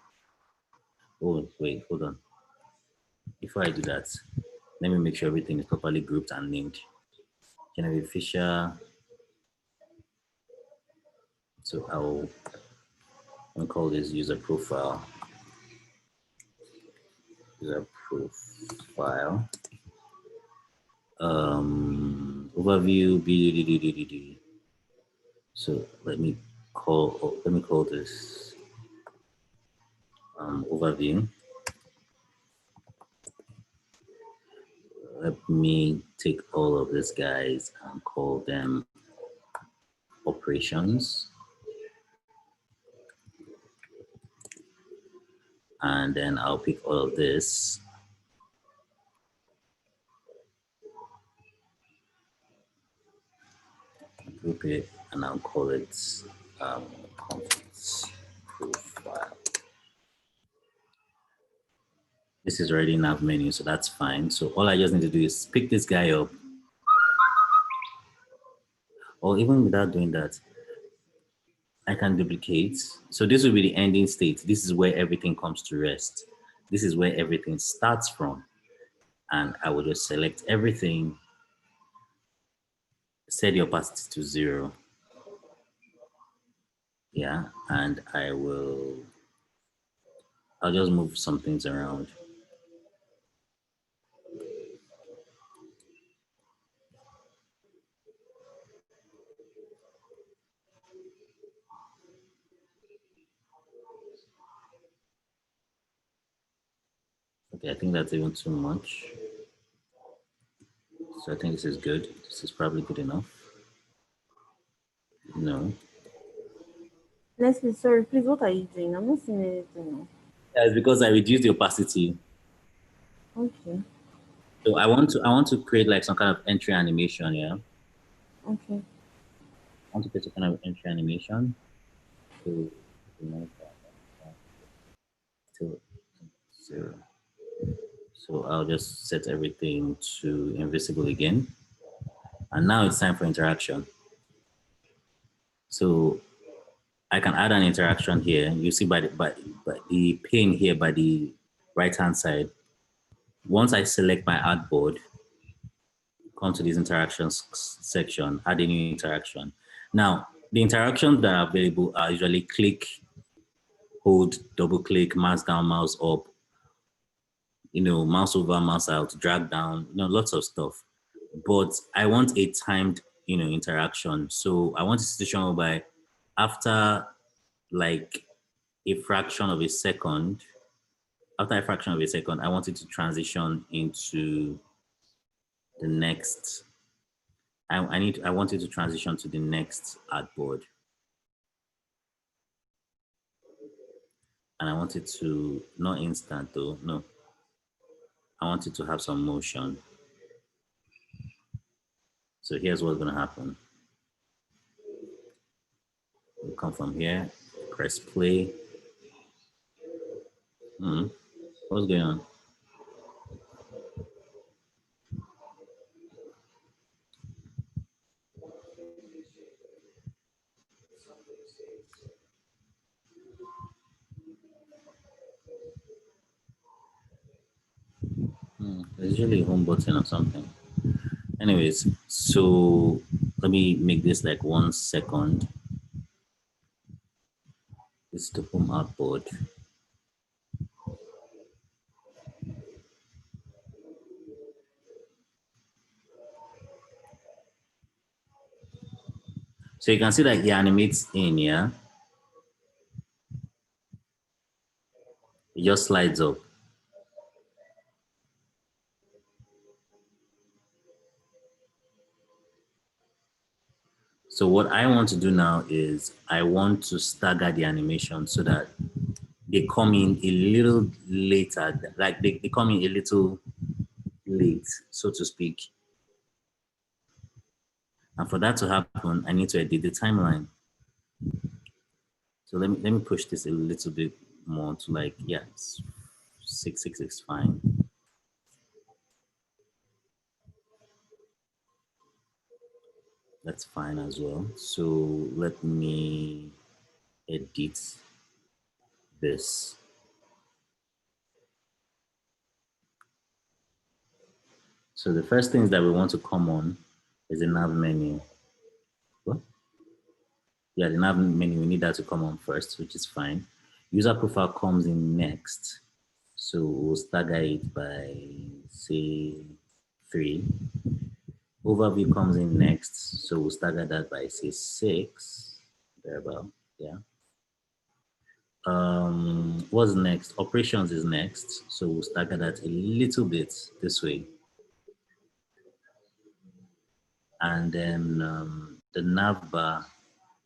Oh, wait, hold on. Before I do that, let me make sure everything is properly grouped and named. Genevieve Fisher. So I'll call this user profile. User profile. Overview. So let me call this overview. Let me take all of these guys and call them operations. And then I'll pick all of this. Group it, and I'll call it conference profile. This is already nav menu, so that's fine. So all I just need to do is pick this guy up. Or even without doing that, I can duplicate. So this will be the ending state. This is where everything comes to rest. This is where everything starts from. And I will just select everything, set the opacity to 0. Yeah, and I'll just move some things around. Okay, I think that's even too much. So I think this is good. This is probably good enough. No. Leslie, sorry, please, what are you doing? I'm not seeing anything now. That's because I reduced the opacity. Okay. So I want to create like some kind of entry animation, yeah. Okay. I want to create some kind of entry animation. So to 0. So I'll just set everything to invisible again. And now it's time for interaction. So I can add an interaction here. You see by the pane here by the right hand side. Once I select my artboard, come to this interactions section, add a new interaction. Now, the interactions that are available are usually click, hold, double click, mouse down, mouse up, mouse over, mouse out, drag down, lots of stuff. But I want a timed, interaction. So I want a situation whereby after like a fraction of a second, I want it to transition into the next. I want it to transition to the next artboard. And I want it to, not instant though, no. I want it to have some motion. So here's what's gonna happen. We'll come from here, press play. What's going on? There's usually a home button or something. Anyways, so let me make this like 1 second. This is the home artboard. So you can see that he animates in here. It just slides up. So what I want to do now is I want to stagger the animation so that they come in a little later, like they come in a little late, so to speak. And for that to happen, I need to edit the timeline. So let me push this a little bit more to like, yeah, 666 fine. That's fine as well. So let me edit this. So the first things that we want to come on is the nav menu. What? Yeah, the nav menu, we need that to come on first, which is fine. User profile comes in next. So we'll stagger it by, say, 3. Overview comes in next. So we'll stagger that by, say, 6. Thereabout, yeah. What's next? Operations is next. So we'll stagger that a little bit this way. And then the nav bar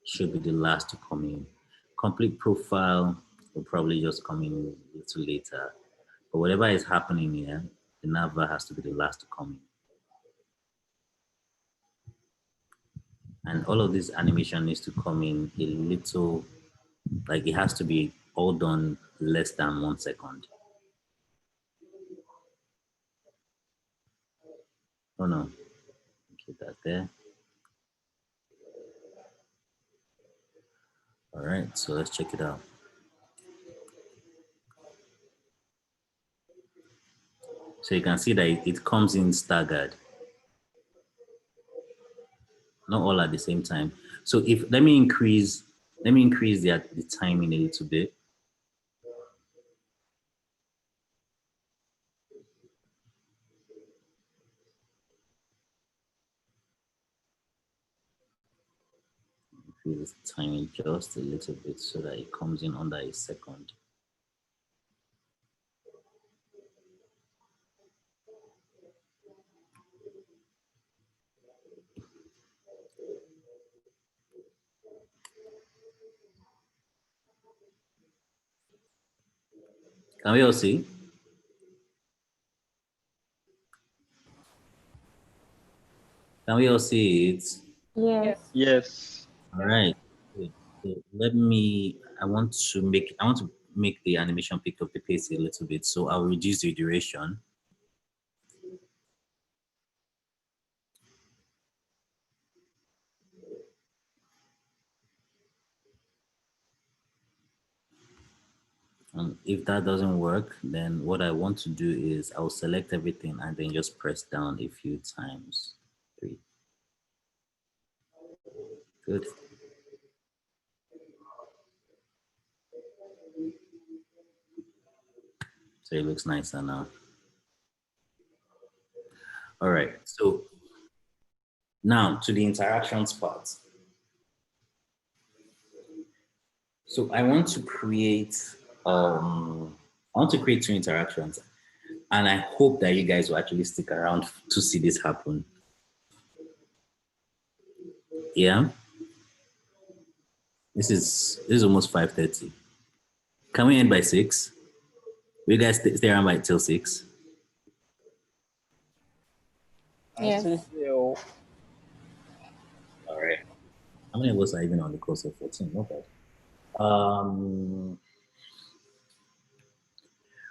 should be the last to come in. Complete profile will probably just come in a little later. But whatever is happening here, the nav bar has to be the last to come in. And all of this animation needs to come in a little, like it has to be all done less than 1 second. Oh no, keep that there. All right, so let's check it out. So you can see that it comes in staggered, not all at the same time. So if let me increase the timing a little bit. Increase the timing just a little bit so that it comes in under a second. Can we all see? Can we all see it? Yes. Yes. All right. So I want to make the animation pick up the pace a little bit. So I'll reduce the duration. if that doesn't work, then what I want to do is I'll select everything and then just press down a few times. 3. Good. So it looks nicer now. All right, so now to the interactions part. So I want to create, two interactions, and I hope that you guys will actually stick around to see this happen. Yeah, this is almost 5:30. Can we end by 6? Will you guys stay around by till 6? I still feel All right. How many of us are even on the course of 14? Not bad.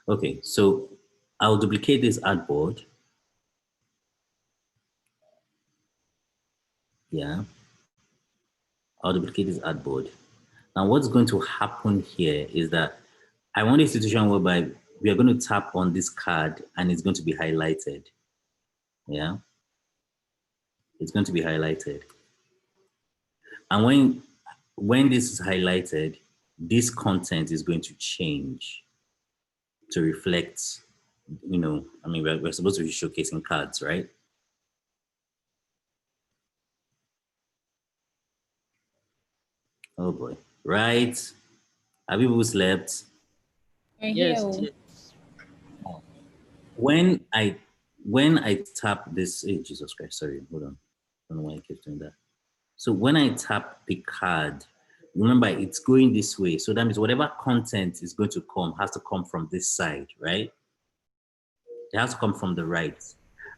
Okay, so I'll duplicate this artboard. Yeah, I'll duplicate this artboard. Now, what's going to happen here is that I want a situation whereby we are going to tap on this card and it's going to be highlighted. Yeah, it's going to be highlighted. And when this is highlighted, this content is going to change to reflect, I mean, we're supposed to be showcasing cards, right? Oh boy, right? Have people slept? yes. When I tap this, hey, Jesus Christ, sorry, hold on. I don't know why I keep doing that. So when I tap the card, remember it's going this way. So that means whatever content is going to come has to come from this side, right? It has to come from the right.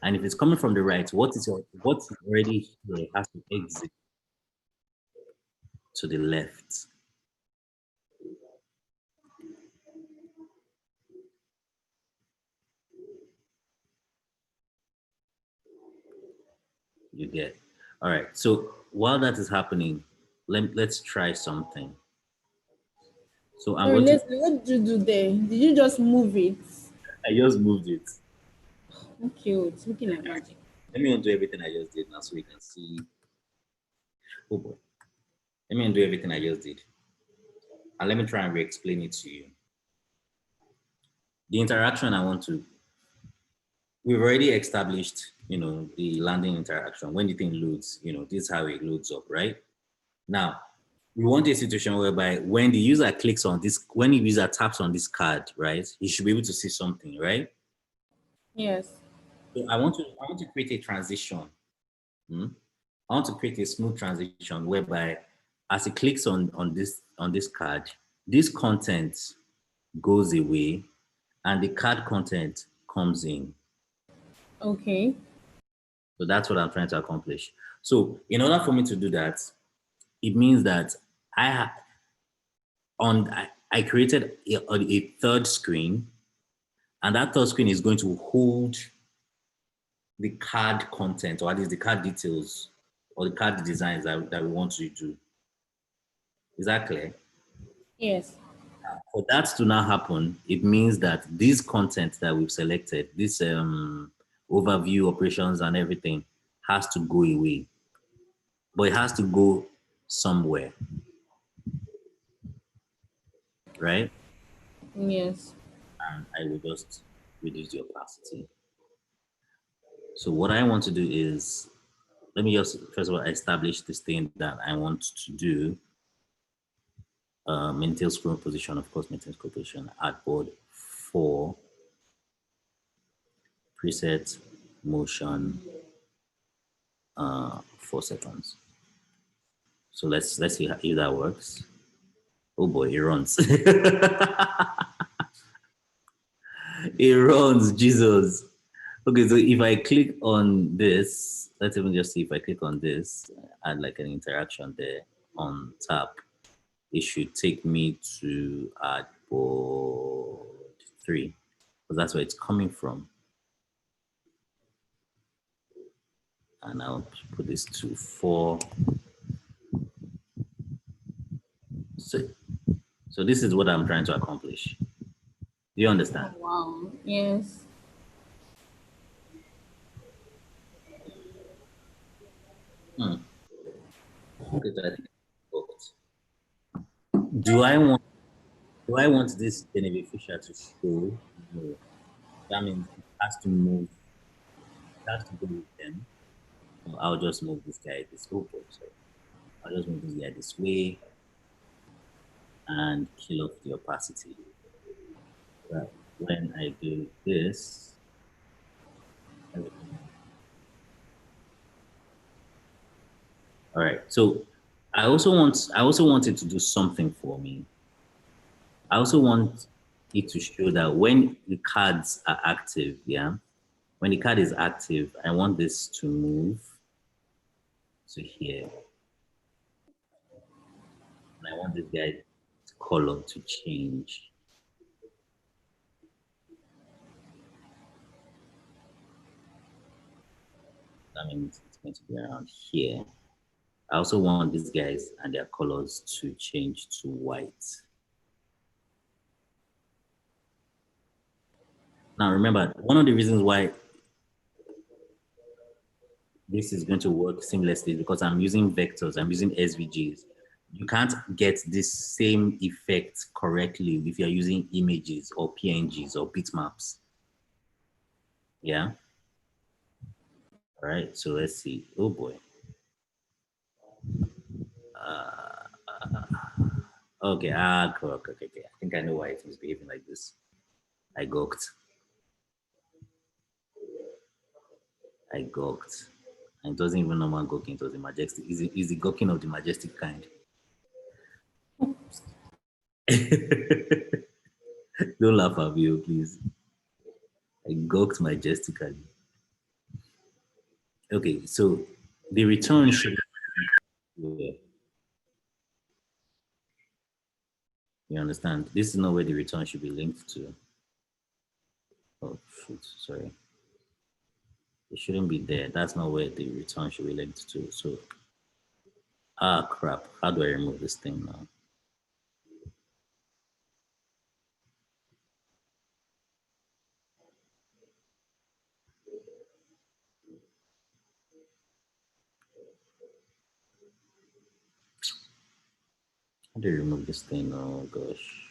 And if it's coming from the right, what's already here has to exit to the left. You get. All right. So while that is happening, let's try something. So I'm Sorry, going to. Leslie, what did you do there? Did you just move it? I just moved it. Okay, it's looking like magic. Let me undo everything I just did now so we can see. Oh boy. Let me undo everything I just did. And let me try and re-explain it to you. The interaction I want to, we've already established, the landing interaction. When the thing loads, this is how it loads up, right? Now, we want a situation whereby when the user clicks on this, when the user taps on this card, right, he should be able to see something, right? Yes. So I want to create a transition. I want to create a smooth transition whereby as he clicks on this card, this content goes away and the card content comes in. Okay. So that's what I'm trying to accomplish. So in order for me to do that, it means that I created a third screen, and that third screen is going to hold the card content, or at least the card details or the card designs that we want to do. Is that clear? Yes. For that to now happen, it means that this content that we've selected, this overview, operations, and everything has to go away. But it has to go somewhere, right? Yes. And I will just reduce the opacity. So what I want to do is, let me just first of all establish this thing that I want to do. Maintain scroll position, of course, maintain scroll position, artboard 4, preset motion, 4 seconds. So let's see if that works. Oh boy, it runs. It runs, Jesus. Okay, so if I click on this, let's even just see if I click on this, add like an interaction there on tap, it should take me to artboard 3, because that's where it's coming from. And I'll put this to 4. So this is what I'm trying to accomplish. Do you understand? Wow. Yes. Hmm. Okay, so I think I got. Do I want do I want this Genevieve Fisher to show? No. That means it has to move. It has to go with them. So I'll just move this guy this way. Oh, sorry. I'll just move this guy this way and kill off the opacity. But when I do this, everything. All right. So I also want it to do something for me. I also want it to show that when the cards are active, yeah, when the card is active, I want this to move to here. And I want this guy's color to change. That means it's going to be around here. I also want these guys and their colors to change to white. Now remember, one of the reasons why this is going to work seamlessly because I'm using vectors, I'm using SVGs. You can't get this same effect correctly if you're using images or PNGs or bitmaps. Yeah. All right. So let's see. Oh boy. Okay. Okay. I think I know why it is behaving like this. I gawked. I gawked. And it wasn't even normal gawking, it was the majestic. Is the gawking of the majestic kind. Don't laugh at me, oh, please. I gawked majestically. Okay, so the return should, yeah, you understand? This is not where the return should be linked to. Oh shoot, sorry. It shouldn't be there. That's not where the return should be linked to. So, crap. How do I remove this thing now? How do I remove this thing? Oh gosh.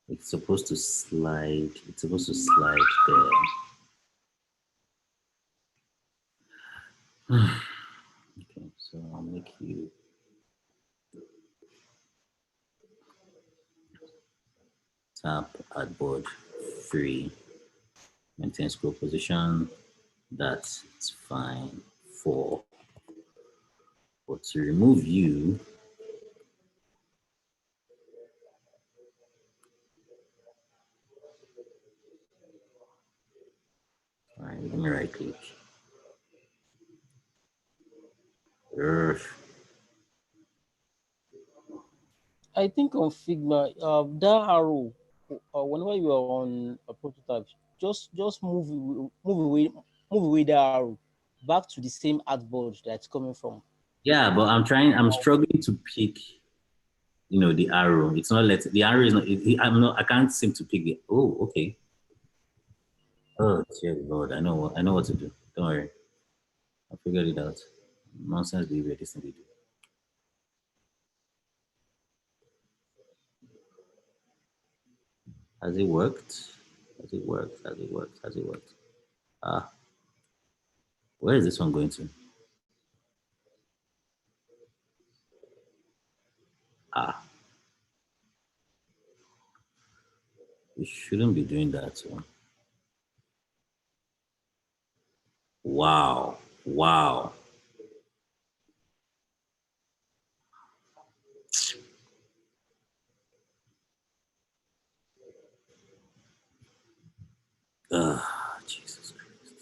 It's supposed to slide. It's supposed to slide there. Okay, so I'll make you tap at board 3. Maintain scroll position. That's fine. 4. But to remove you, all right, let me right click. Urgh. I think on Figma, that arrow, whenever you are on a prototype, just move away that arrow back to the same artboard that's coming from. Yeah, but I'm struggling to pick, the arrow. It's not the arrow is not, I can't seem to pick it. Oh, okay. Oh, dear Lord, I know what to do. Don't worry. I figured it out. Nonsense behavior, this thing they do. Has it worked? Has it worked? Has it worked? Has it worked? Where is this one going to? You shouldn't be doing that. So. Wow. Wow. Jesus Christ.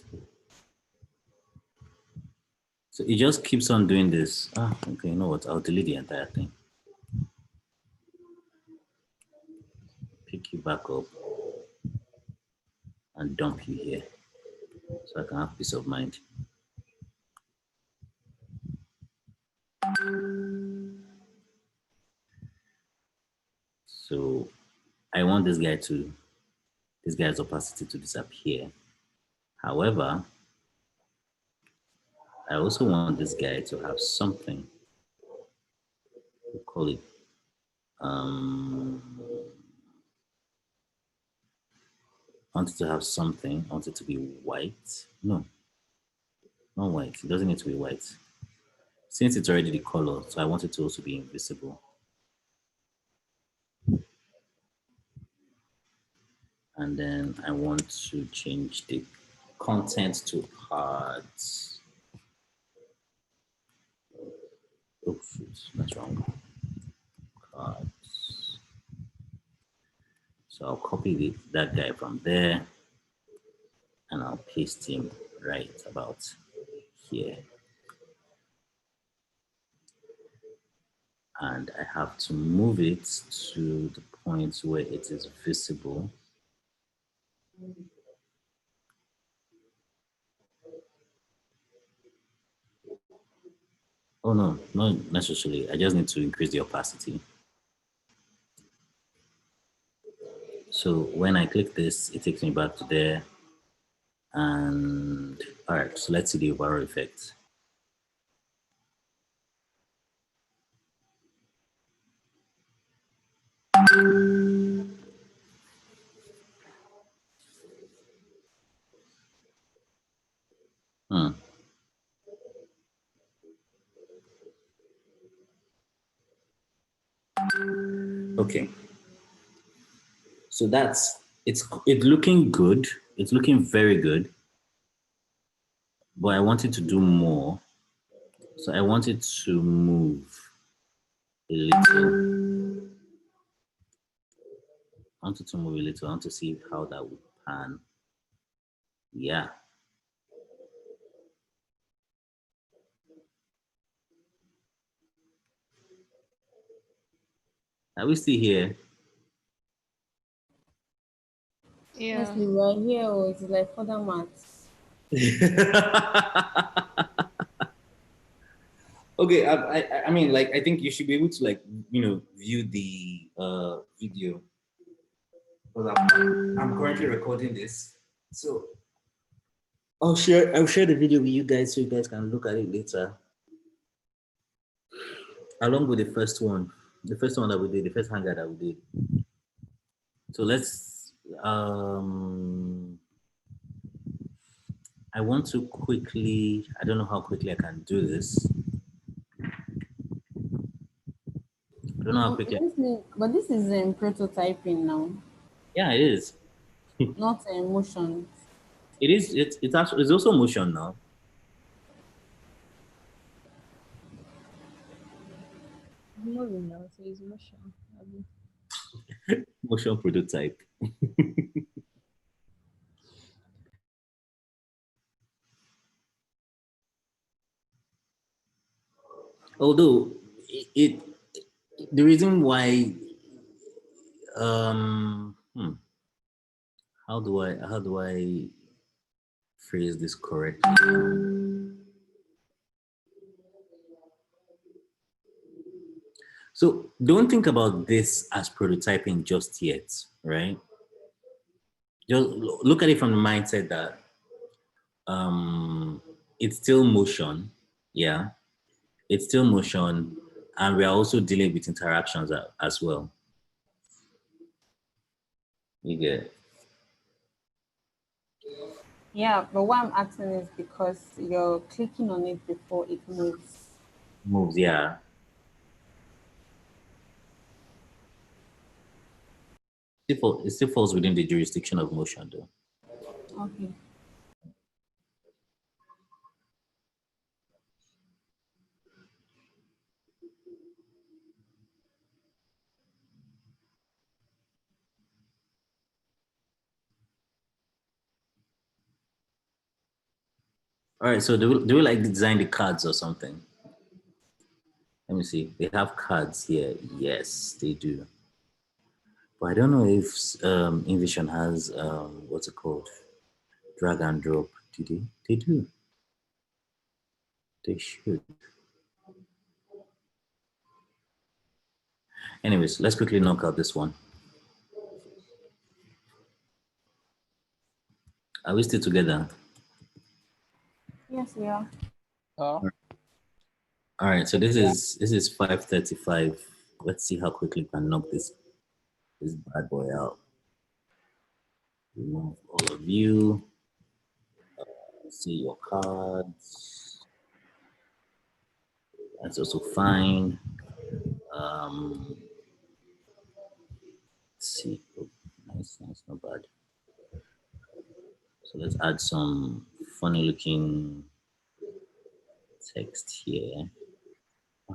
So it just keeps on doing this. Okay, you know what? I'll delete the entire thing. Pick you back up and dump you here so I can have peace of mind. So I want this guy's opacity to disappear. However, I also want this guy to have something. We call it I want it to have something. I want it to be white. No, not white. It doesn't need to be white. Since it's already the color, so I want it to also be invisible. And then I want to change the content to cards. Oh shoot, that's wrong. Cards. So I'll copy that guy from there and I'll paste him right about here. And I have to move it to the point where it is visible. Oh no, not necessarily. I just need to increase the opacity. So when I click this, it takes me back to there. And all right, so let's see the overall effect. Okay. So it's looking good. It's looking very good. But I wanted to do more. So I wanted to move a little. I wanted to move a little. I want to see how that would pan. Yeah. Are we still here? Yeah. Honestly, we're here, or it's like further maths. Okay, I mean, like, I think you should be able to, like, view the video, because I'm currently recording this, so I'll share the video with you guys so you guys can look at it later, along with the first one that we did, the first hangout that we did. So let's I want to quickly, I don't know how quickly I can do this. I don't know how quickly. But this is prototyping now, Yeah, it is. not emotions. It is. It's actually, it's also motion now. Moving now, so it's motion. Motion prototype. Although it the reason why how do I phrase this correctly? So don't think about this as prototyping just yet, right? Just look at it from the mindset that it's still motion, yeah. It's still motion, and we are also dealing with interactions as well. You get it? Yeah, but what I'm asking is because you're clicking on it before it moves. Moves, yeah. It still falls within the jurisdiction of motion, though. Okay. All right, so do we like design the cards or something? Let me see. They have cards here. Yes, they do. But I don't know if Invision has what's it called? Drag and drop. Do they? They do. They should. Anyways, let's quickly knock out this one. Are we still together? Yes, we are. Uh, All right, so this is 5:35. Let's see how quickly we can knock this bad boy out. Remove all of you. See your cards. That's also fine. Let's see. Oh, nice, not bad. So let's add some funny looking text here. I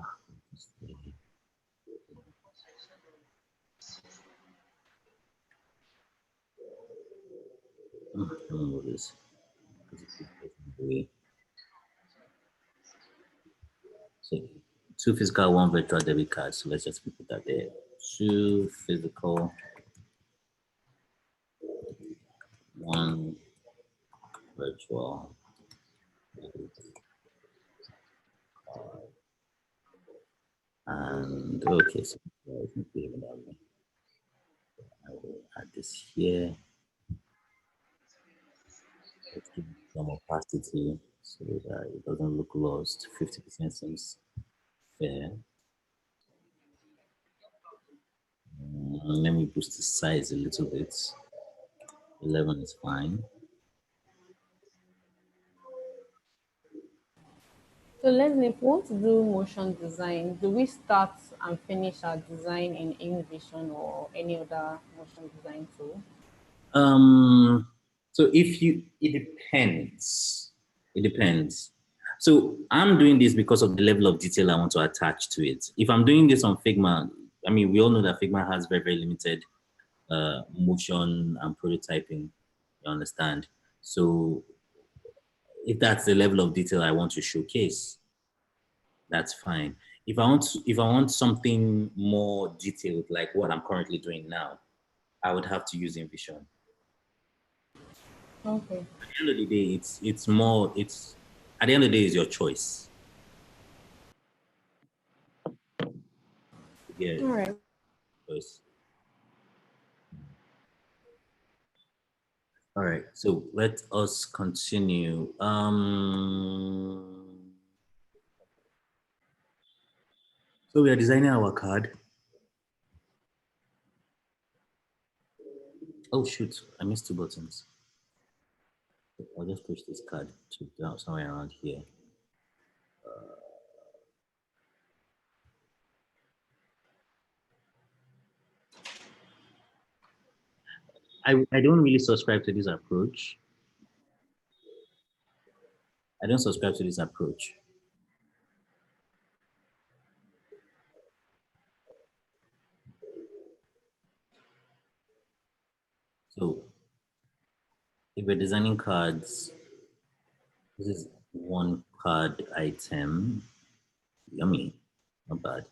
don't know this. So 2 physical, 1 virtual debit card. So let's just put that there. 2 physical, 1 virtual. And okay, so let me put it that way. I will add this here. Let's give it some opacity so that it doesn't look lost. 50% seems fair. Let me boost the size a little bit. 11 is fine. So Leslie, if we want to do motion design, do we start and finish our design in InVision or any other motion design tool? So it depends. It depends. So I'm doing this because of the level of detail I want to attach to it. If I'm doing this on Figma, I mean, we all know that Figma has very, very limited motion and prototyping. You understand? So if that's the level of detail I want to showcase, that's fine. If I want something more detailed, like what I'm currently doing now, I would have to use InVision. Okay. At the end of the day, it's more it's at the end of the day is your choice. Yeah, All right. choice. All right, so let us continue. So we are designing our card. Oh shoot, I missed 2 buttons. I'll just push this card to down somewhere around here. I don't really subscribe to this approach. I don't subscribe to this approach. So if we're designing cards, this is one card item. Yummy, not bad.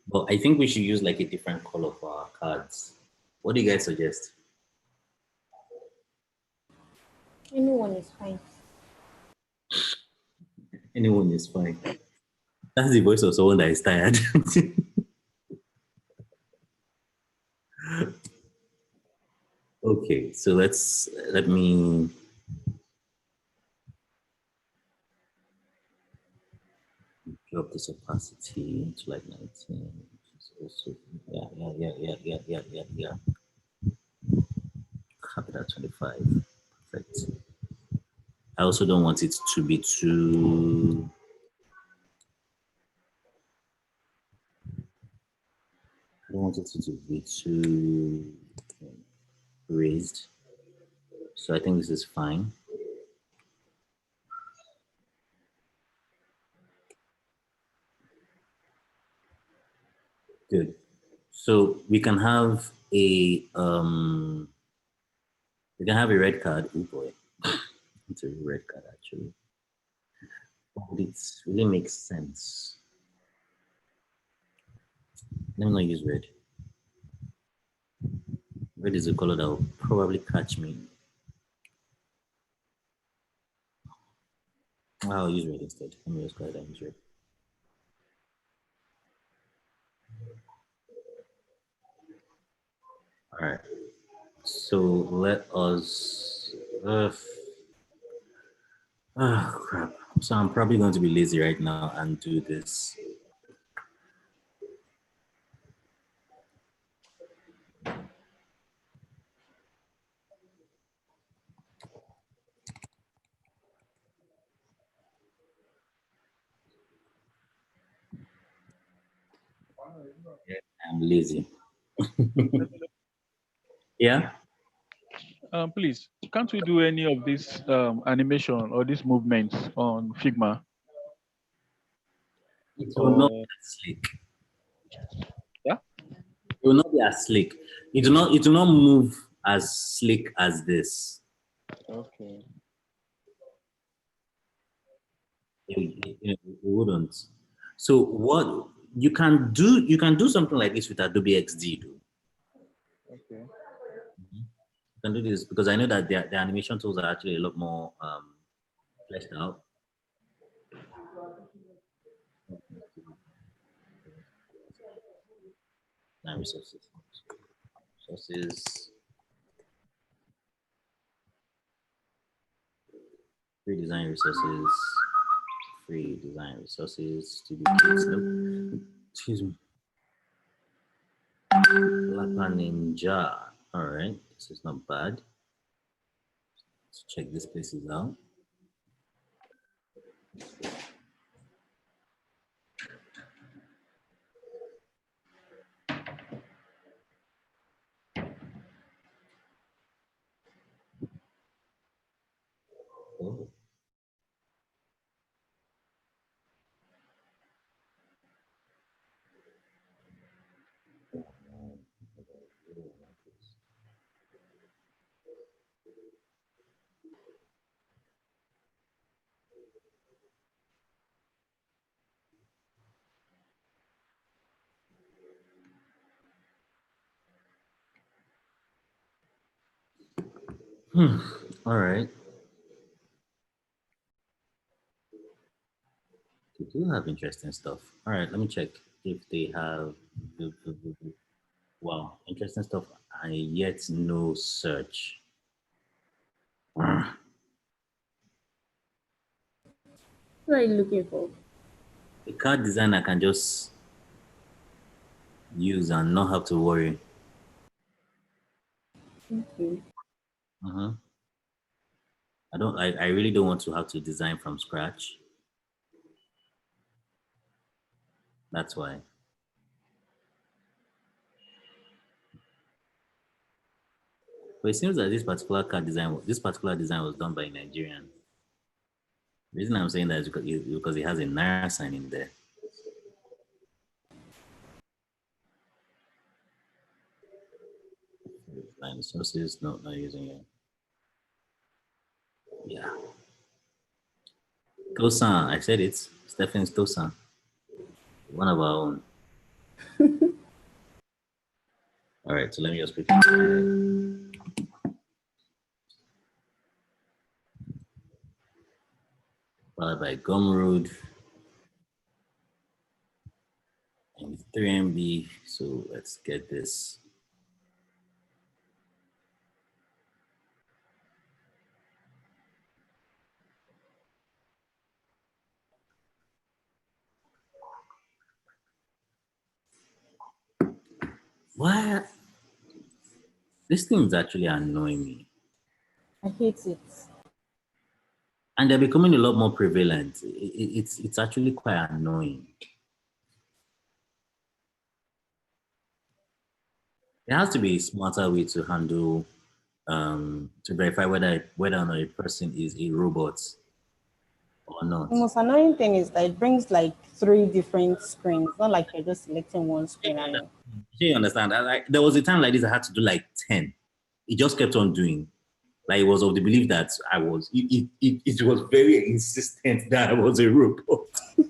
But I think we should use like a different color for our cards. What do you guys suggest? Anyone is fine. Anyone is fine. That's the voice of someone that is tired. Okay, so let me drop this opacity to like 19. Also, yeah. Cap it at 25. Perfect. I also don't want it to be too. I don't want it to be too raised. So I think this is fine. Good. So we can have a red card. Oh boy, it's a red card actually. But it really makes sense. Let me not use red. Red is a color that will probably catch me. I'll use red instead. Let me just go ahead and use red. All right. So let us Crap. So I'm probably going to be lazy right now and do this. Yeah, I'm lazy. Yeah. Please, can't we do any of this animation or these movements on Figma? It will not be Or as slick. yeah, It will not be as slick. It will not move as slick as this. okay. It wouldn't. So what you can do something like this with Adobe XD, though. Okay. You can do this because I know that the animation tools are actually a lot more fleshed out. Now resources, free design resources, studio kits. Nope. Excuse me. Lapa Ninja. All right, this is not bad. Let's check these places out. Oh. All right. They do have interesting stuff. All right, let me check if they have. Wow, interesting stuff. I yet no search. What are you looking for? A card design I can just use and not have to worry. Okay. Uh-huh. I really don't want to have to design from scratch. That's why. But it seems that this particular design was done by a Nigerian. The reason I'm saying that is because it has a Naira sign in there. Design sources, no, not using it. Yeah. Tosan, I said it. Stephen Tosan. One of our own. All right, so let me just quickly. Followed by Gumroad and 3MB. So let's get this. What? This thing is actually annoying me. I hate it. And they're becoming a lot more prevalent. It's actually quite annoying. There has to be a smarter way to handle to verify whether or not a person is a robot or not. The most annoying thing is that it brings like three different screens. Not like you're just selecting one screen and You understand? There was a time like this I had to do like 10. It just kept on doing. Like it was of the belief that I was. It was very insistent that I was a robot. I'm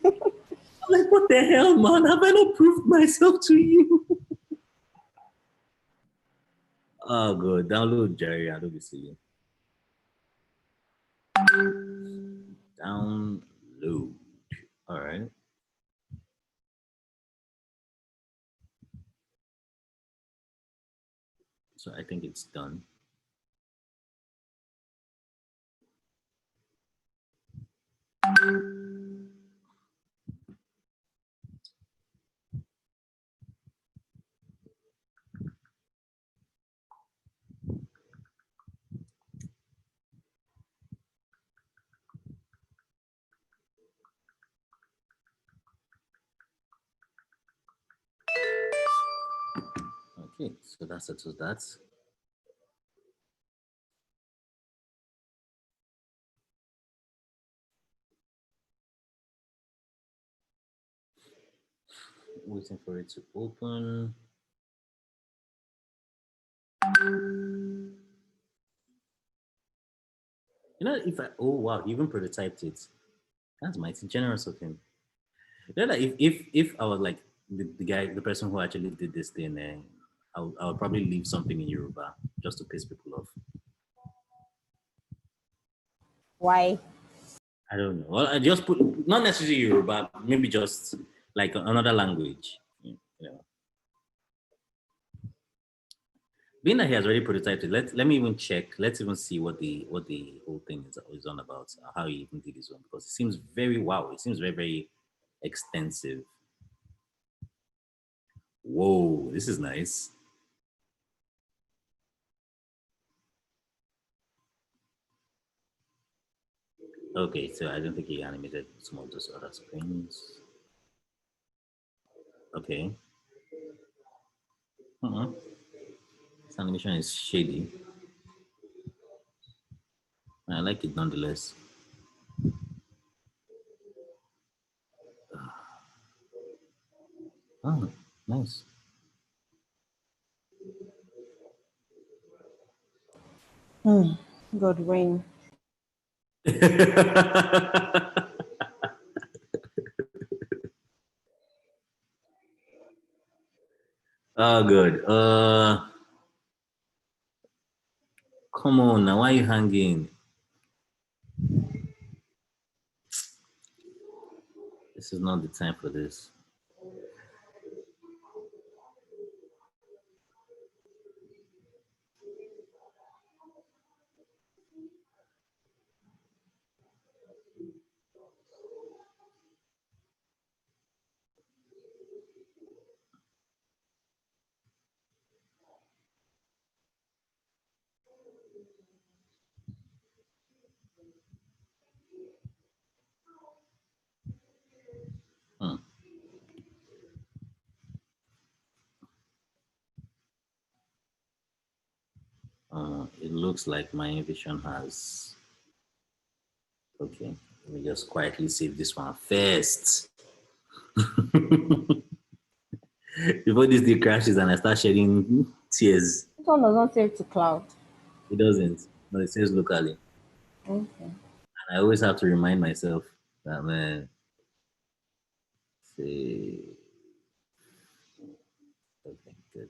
like, what the hell, man? Have I not proved myself to you? Oh, good. Download Jerry. I don't be silly. Download. All right. So I think it's done. Okay, so that settles that. Waiting for it to open. You know, if I oh wow, you even prototyped it. That's mighty generous of him. You know, that if I was like the guy, the person who actually did this thing, I would probably leave something in Yoruba just to piss people off. Why? I don't know. Well, I just put not necessarily Yoruba, maybe just like another language. You know. Being that he has already prototyped it, let me even check. Let's even see what the whole thing is on about. How he even did this one because it seems very wow. It seems very extensive. Whoa, this is nice. Okay, so I don't think he animated some of those other screens. Okay. This animation is shady. I like it nonetheless. Oh, nice. God, rain. Oh, good. Come on now. Why are you hanging? This is not the time for this. Hmm. It looks like my Invision has. Okay, let me just quietly save this one first. Before this thing crashes and I start shedding tears. This one does not save to cloud. It doesn't. No, it says locally. Okay. And I always have to remind myself that man, say okay, good.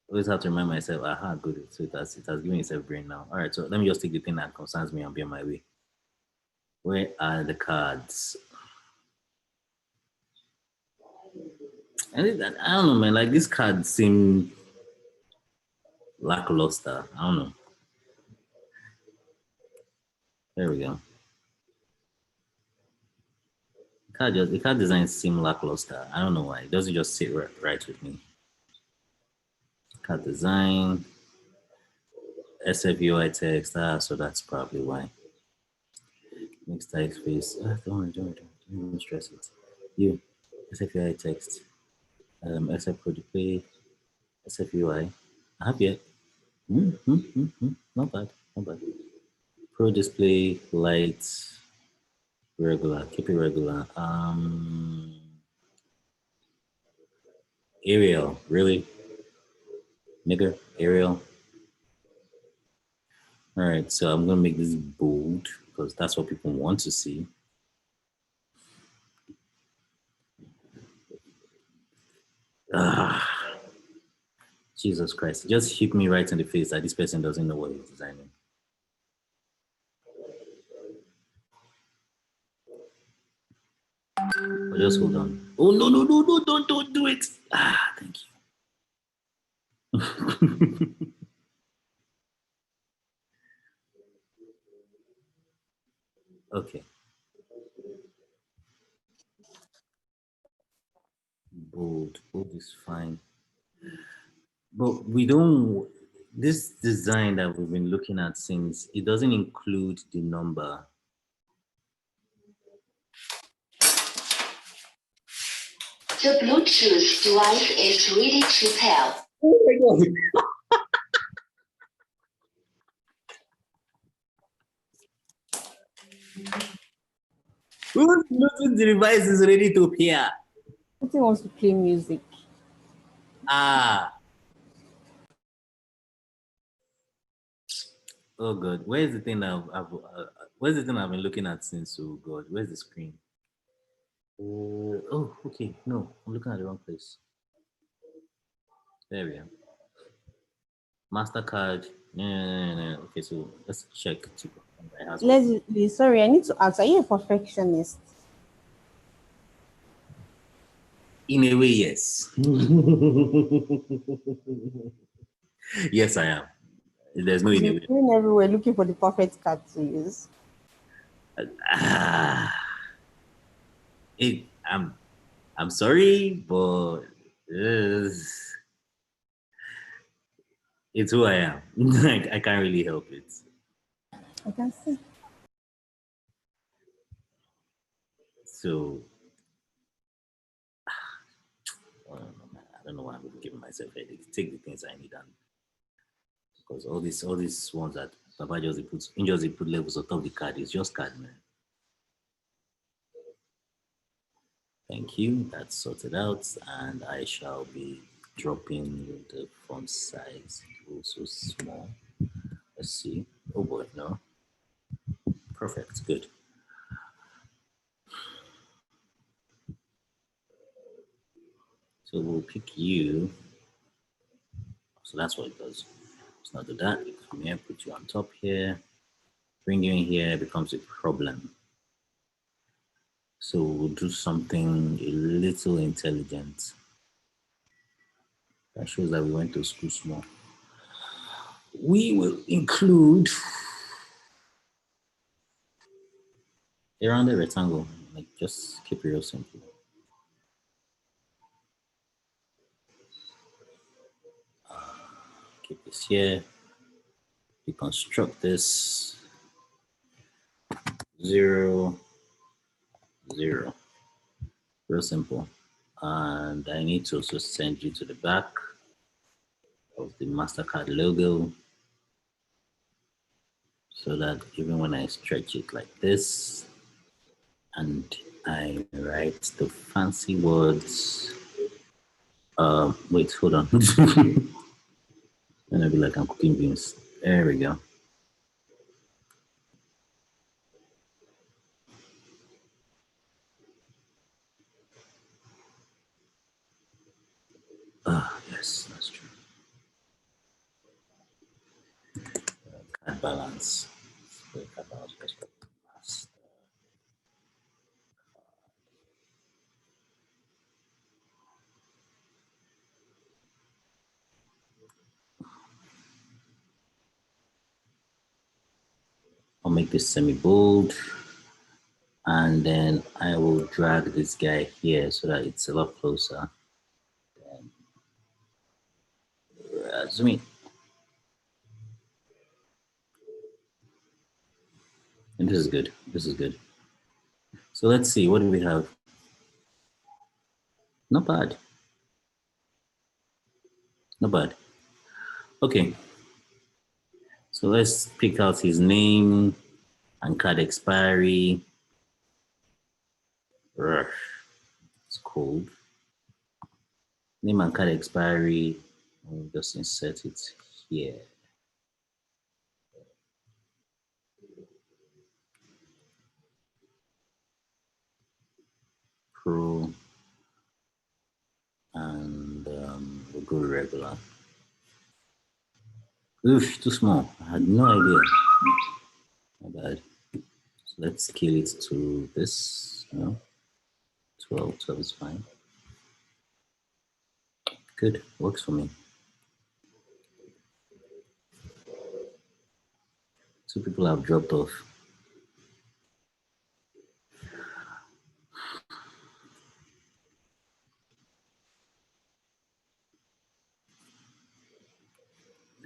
Always have to remind myself, aha, good. So it has given itself brain now. All right, so let me just take the thing that concerns me and be on my way. Where are the cards? I don't know, man. Like these cards seem lackluster. I don't know. There we go. The card design seem lackluster. I don't know why. It doesn't just sit right with me. Card design, SFUI text. So that's probably why. Mixed typeface. Don't even stress it. You, SFUI text. SF Pro Display, SFUI. I have yet. Not bad. Not bad. Pro Display, light, regular. Keep it regular. Arial, really? Nigger, Arial. All right, so I'm gonna make this bold because that's what people want to see. Jesus Christ, it just hit me right in the face that this person doesn't know what he's designing. But just hold on. Oh no, don't do it. Thank you. Okay. Bold is fine. But we don't, this design that we've been looking at since, it doesn't include the number. The Bluetooth device is ready to pair. Oh my God. Whose Bluetooth device is ready to pair? Something wants to play music. Ah. Oh God, where's the thing where's the thing I've been looking at since? Oh God, where's the screen? Oh, okay. No, I'm looking at the wrong place. There we are. Mastercard. No. Okay, so let's check. Leslie, sorry, I need to ask, are you a perfectionist? In a way, yes. Yes, I am. There's no in a You're way. going everywhere looking for the perfect card to use. Ah, I'm sorry, but it's who I am. I can't really help it. I can see. So I don't know why I'm giving myself a headache. Take the things I need, and because all these ones that Papa just put levels on top of the card is just card, man. Thank you. That's sorted out, and I shall be dropping the font size also small. Let's see. Oh boy, no. Perfect. Good. So we'll pick you. So that's what it does. Let's not do that. You come here, put you on top here. Bring you in here becomes a problem. So we'll do something a little intelligent. That shows that we went to school small. We will include a rounded rectangle. Like just keep it real simple. Keep this here. Deconstruct this. 0, 0. Real simple. And I need to also send you to the back of the MasterCard logo so that even when I stretch it like this and I write the fancy words, wait, hold on. And I'll be like, I'm cooking beans. There we go. Yes, that's true. Card balance. I'll make this semi-bold. And then I will drag this guy here so that it's a lot closer. Zoom in. And this is good. This is good. So let's see, what do we have? Not bad. Not bad. Okay. So let's pick out his name and card expiry. It's cold. Name and card expiry. We'll just insert it here. Pro. And we'll go regular. Oof, too small. I had no idea. Not bad. So let's scale it to this. 12 is fine. Good, works for me. Two people have dropped off.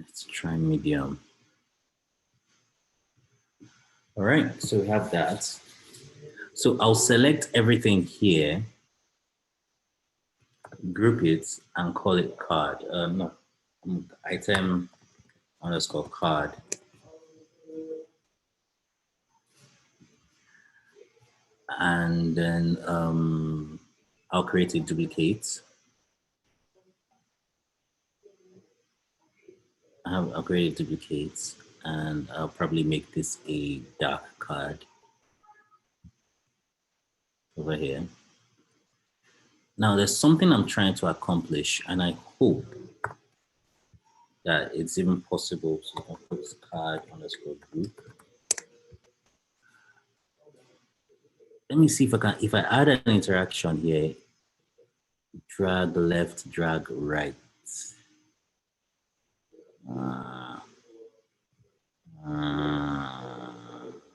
Let's try medium. All right, so we have that. So I'll select everything here. group it and call it card. No, item underscore card. And then I'll create a duplicate. I'll create a duplicate, and I'll probably make this a dark card over here. Now there's something I'm trying to accomplish, and I hope that it's even possible to put card underscore group. Let me see if I add an interaction here, drag left, drag right.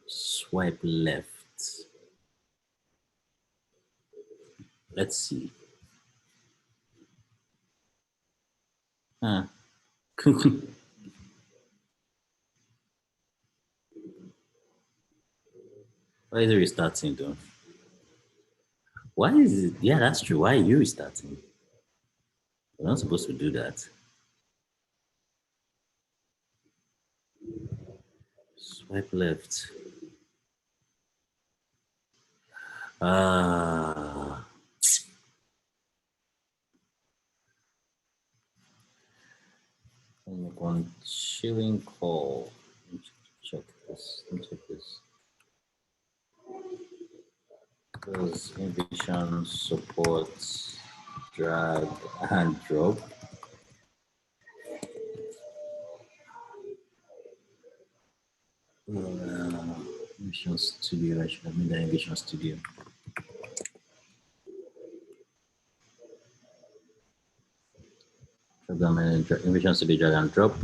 Swipe left. Let's see. Huh. Why is it restarting though? Why is it? Yeah, that's true. Why are you restarting? We're not supposed to do that. Swipe left. Ah. Make one chilling call. Let me check this. Let me check this. Does Invision support drag and drop? Invision Studio. I should have made that Invision Studio. Invision Studio drag and drop.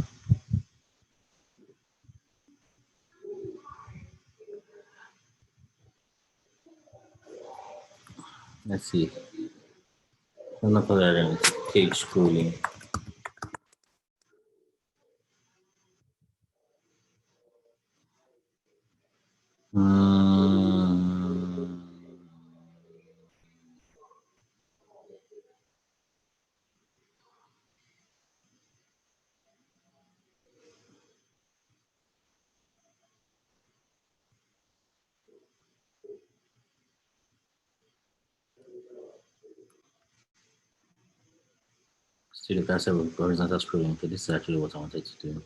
Let's see. I'm not call that page scrolling. Studio cancel with horizontal scrolling. Okay, this is actually what I wanted to do.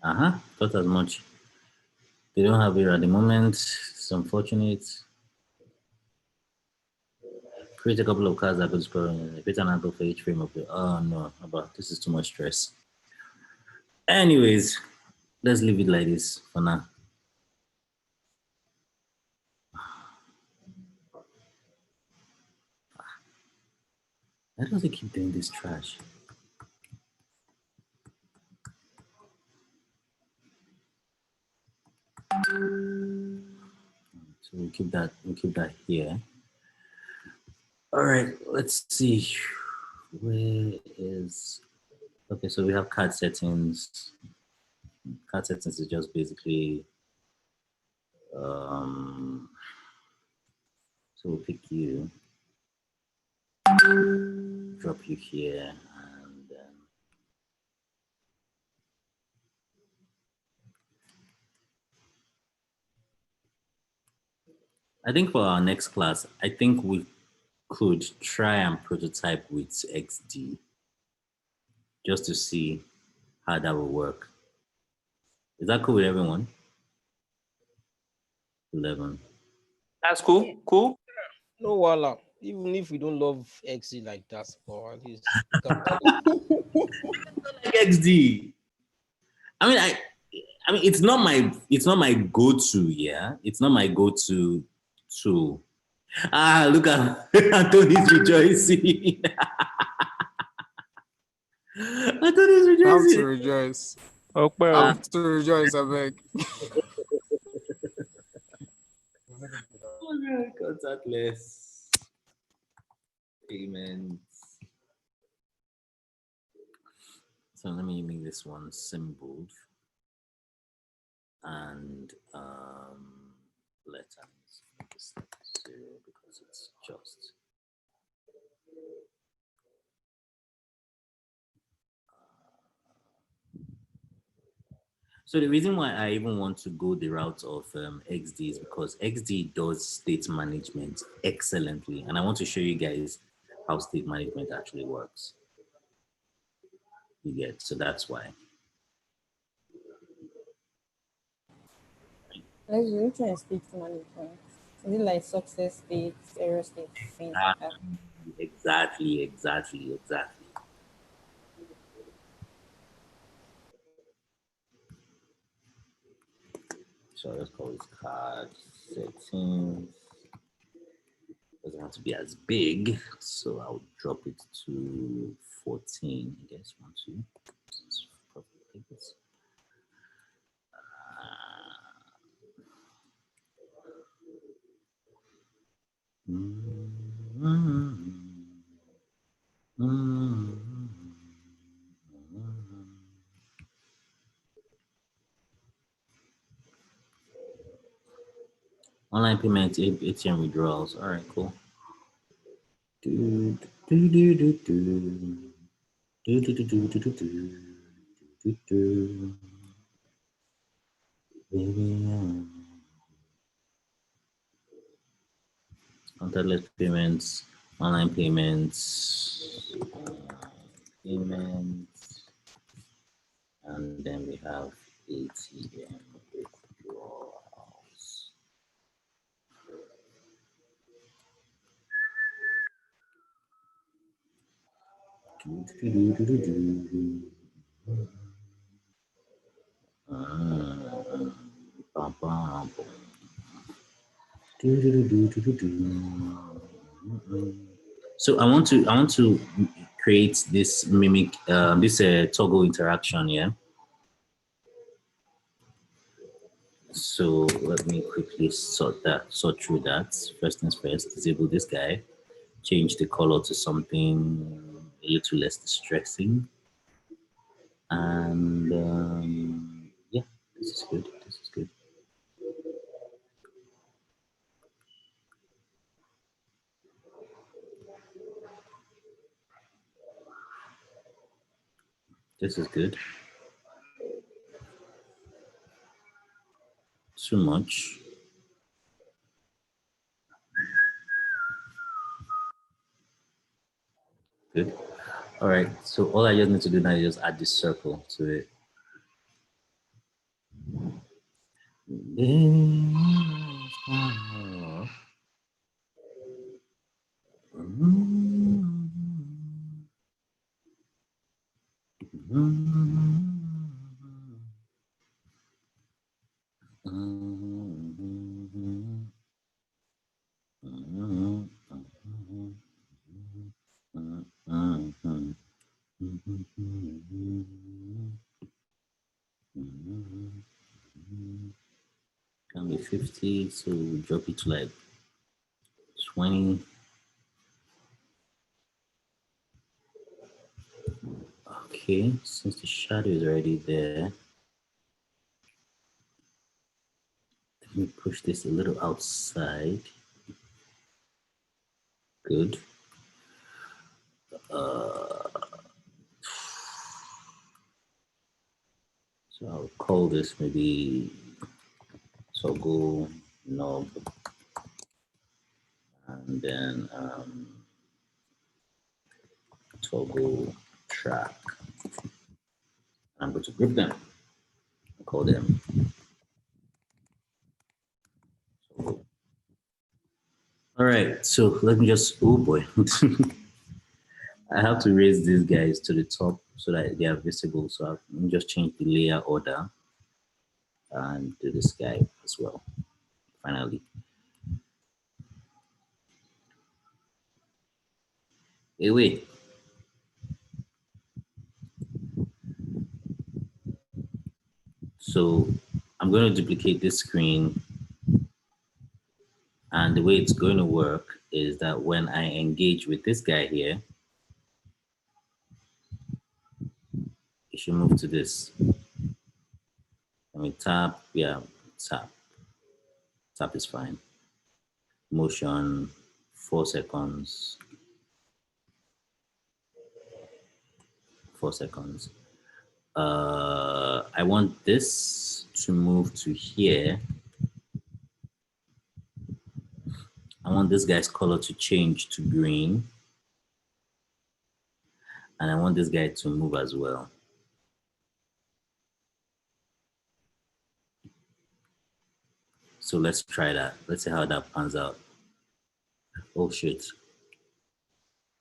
Thought as much. They don't have it at the moment. It's unfortunate. Create a couple of cards that could scroll. Create an angle for each frame of it. Oh no, about this is too much stress. Anyways, let's leave it like this for now. Why does it keep doing this trash? So we'll keep that here. All right, let's see. Where is okay, so we have card settings. Card settings is just basically so we'll pick you, drop you here, and I think for our next class, I think we could try and prototype with XD just to see how that will work. Is that cool with everyone? 11. That's cool. Cool. No, voila. Even if we don't love XE like that, or at least we can Like XD. I mean, it's not my go-to. Yeah, it's not my go-to tool. Look at Anthony's rejoicing. Anthony's I have rejoicing. to rejoice. Oh, I well, have to rejoice, I beg. Contactless payments. So let me make this one symbol. and letters. This 0 because it's just. So the reason why I even want to go the route of XD is because XD does state management excellently, and I want to show you guys how state management actually works. You get, so that's why. Let's really try and speak to management. Is it like success states, error states, things like that? Exactly. So let's call this card settings. Doesn't have to be as big, so I'll drop it to 14. I guess 1, 2. Take this. Online payments, ATM withdrawals. All right, cool. Do, do, do, do, do. Do, do, do, do, do, do, do. Do, do. Contactless payments, online payments, payments, and then we have ATM withdrawals. Do, do, do, do, do, do. Bum, bum, bum. Do, do, do, do, do, do. So I want to create this mimic this toggle interaction, yeah. So let me quickly sort through that. First things first, disable this guy, change the color to something a little less distressing, and yeah, this is good. This is good. This is good. Too much. Good. All right. So all I just need to do now is just add this circle to it. Can be 50, so we drop it to like 20. Okay, since the shadow is already there, let me push this a little outside. Good. So I'll call this maybe toggle knob, and then toggle track. I'm going to group them. I'll call them toggle. All right, so let me just, oh boy. I have to raise these guys to the top so that they are visible. So I'll just change the layer order and do this guy as well. Finally. Hey, wait. So I'm going to duplicate this screen. And the way it's going to work is that when I engage with this guy here, it should move to this. I mean, tap, yeah, tap. Tap is fine. Motion, 4 seconds. 4 seconds. I want this to move to here. I want this guy's color to change to green. And I want this guy to move as well. So let's try that. Let's see how that pans out. Oh shit.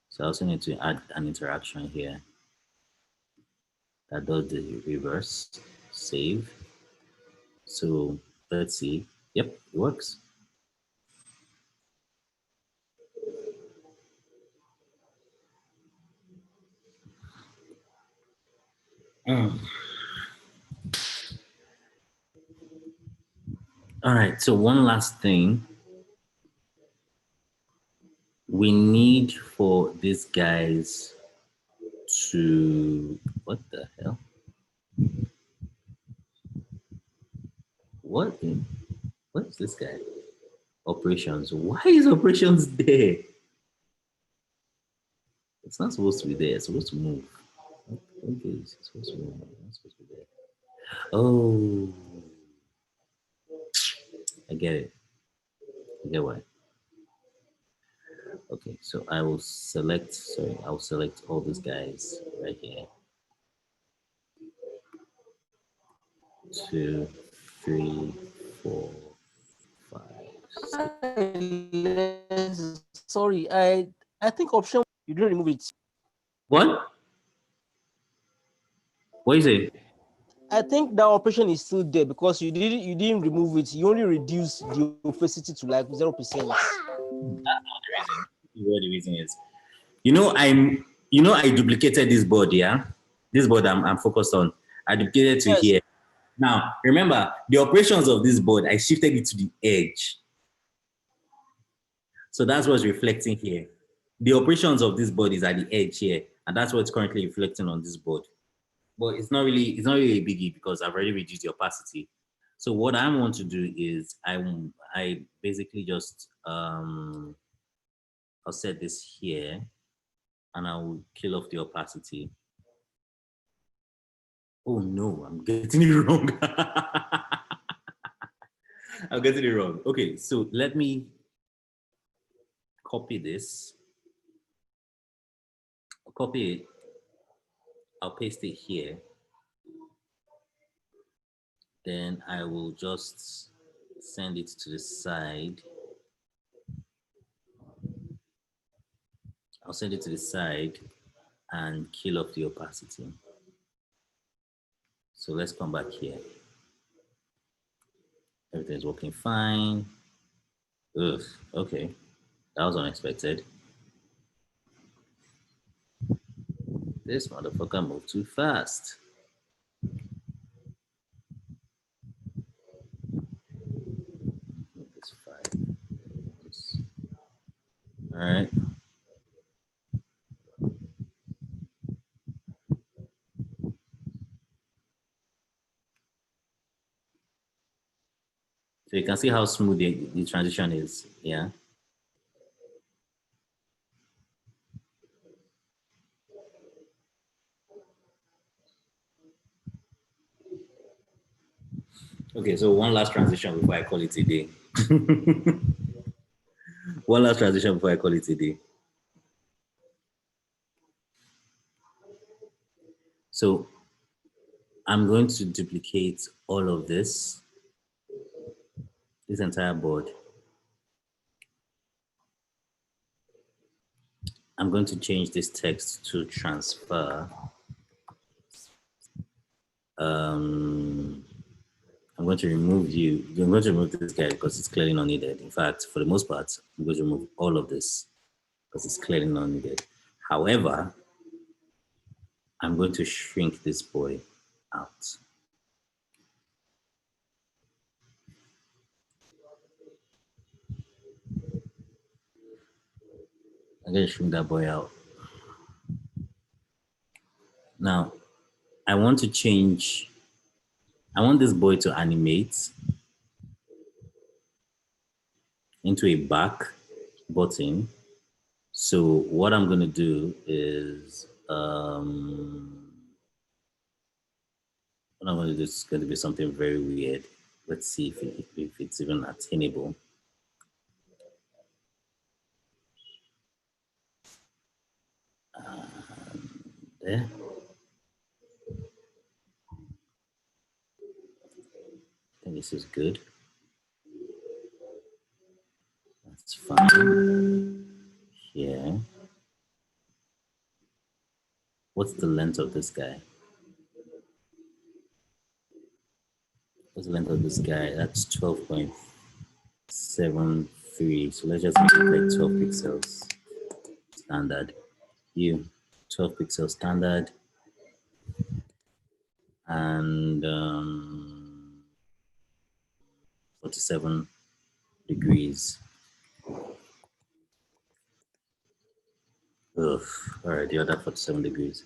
So I also need to add an interaction here that does the reverse. Save. So let's see. Yep, it works. All right, so one last thing. We need for these guys to, what the hell? What is this guy? Operations. Why is operations there? It's not supposed to be there. It's supposed to move. Okay, it's supposed to move. It's not supposed to be there. Oh, I get it. I get why. Okay, so I will select, sorry, I'll select all these guys right here. 2, 3, 4, 5, 6. Sorry, I think option you didn't remove it. What? What is it? I think that operation is still there because you didn't remove it. You only reduce the opacity to like 0%. That's not the reason. What the reason is, I duplicated this board, yeah? This board I'm focused on. I duplicated to here. Now, remember, the operations of this board, I shifted it to the edge. So that's what's reflecting here. The operations of this board is at the edge here, and that's what's currently reflecting on this board. But it's not really a biggie because I've already reduced the opacity. So what I want to do is I basically just I'll set this here and I'll kill off the opacity. Oh no, I'm getting it wrong. I'm getting it wrong. Okay, so let me copy this. I'll copy it. I'll paste it here. Then I will just send it to the side. I'll send it to the side and kill off the opacity. So let's come back here. Everything's working fine. Ugh, okay. That was unexpected. This motherfucker moved too fast. This 5. All right. So you can see how smooth the transition is, yeah? Okay, so one last transition before I call it a day. One last transition before I call it a day. So I'm going to duplicate all of this entire board. I'm going to change this text to transfer. I'm going to remove you. I'm going to remove this guy because it's clearly not needed. In fact, for the most part, I'm going to remove all of this because it's clearly not needed. However, I'm going to shrink this boy out. I'm going to shrink that boy out. Now, I want to change I want this boy to animate into a back button. So what I'm gonna do is what I'm gonna do is going to be something very weird. Let's see if it's even attainable. There. I think this is good. That's fine. Here. What's the length of this guy? What's the length of this guy? That's 12.73. So let's just make it like 12 pixels standard. 12 pixels standard. And 47 degrees. Ugh. All right, the other 47 degrees.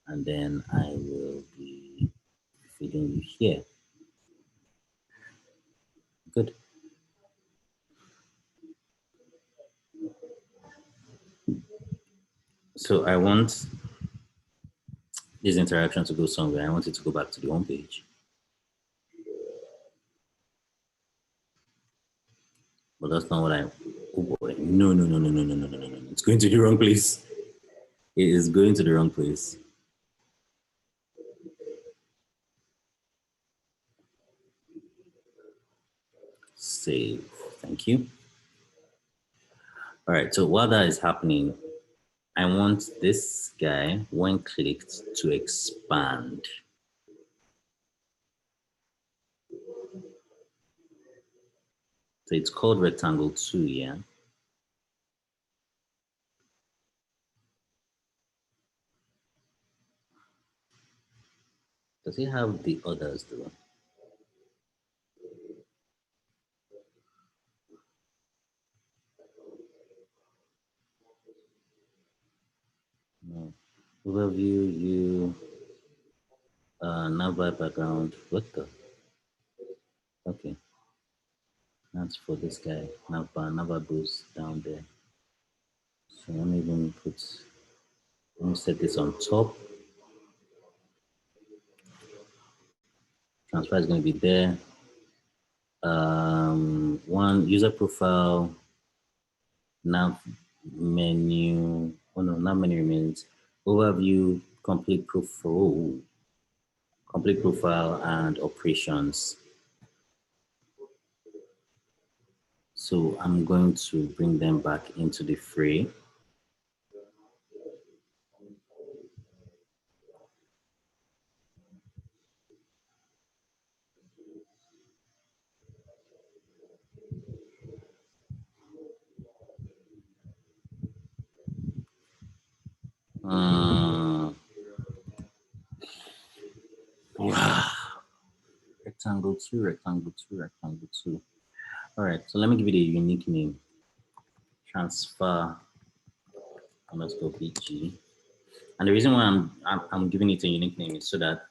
And then I will be feeding you here. Good. So I want this interaction to go somewhere. I want it to go back to the home page. But that's not what I, oh boy, no. It's going to the wrong place. It is going to the wrong place. Save, thank you. All right, so while that is happening, I want this guy, when clicked, to expand. So it's called rectangle 2, yeah? Does it have the others though? No. Overview, navbar background. What the? Okay. That's for this guy. Navbar boost down there. So let me even let me set this on top. Transfer is going to be there. One user profile, nav menu. Oh no, nav menu remains. Overview, complete profile, and operations. So I'm going to bring them back into the fray. Wow. Rectangle 2, rectangle 2, rectangle 2. All right, so let me give it a unique name. Transfer underscore BG. And the reason why I'm giving it a unique name is so that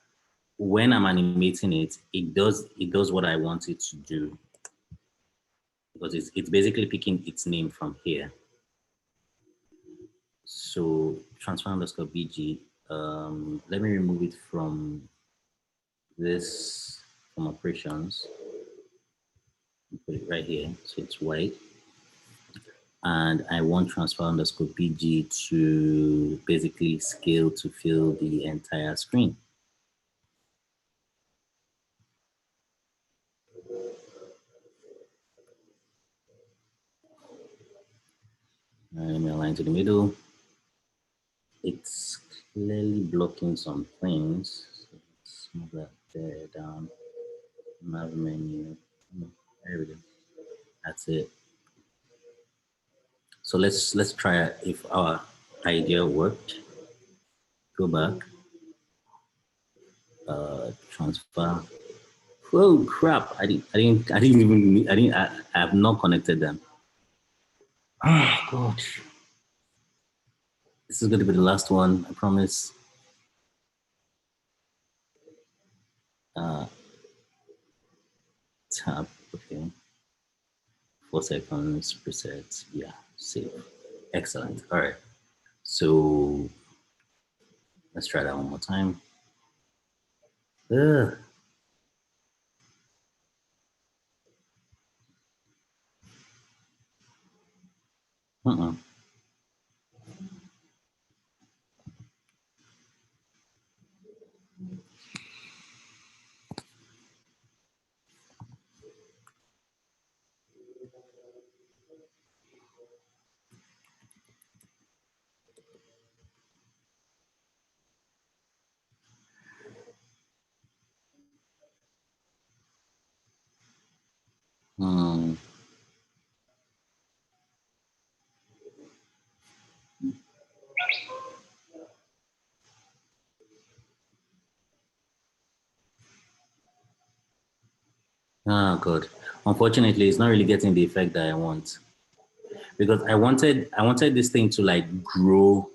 when I'm animating it, it does what I want it to do. Because it's basically picking its name from here. So transfer underscore BG. Let me remove it from this, from operations. Put it right here, so it's white. And I want transfer underscore BG to basically scale to fill the entire screen. Let me align to the middle. It's clearly blocking some things. So let's move that there down. Nav menu. There we go. That's it. So let's try if our idea worked. Go back. Transfer. Oh crap! I have not connected them. Oh God. This is going to be the last one, I promise. Tap. Okay. 4 seconds. Preset. Yeah. Save. Excellent. All right. So let's try that one more time. Ugh. Uh-uh. Hmm. Oh God. Unfortunately, it's not really getting the effect that I want because I wanted this thing to like grow.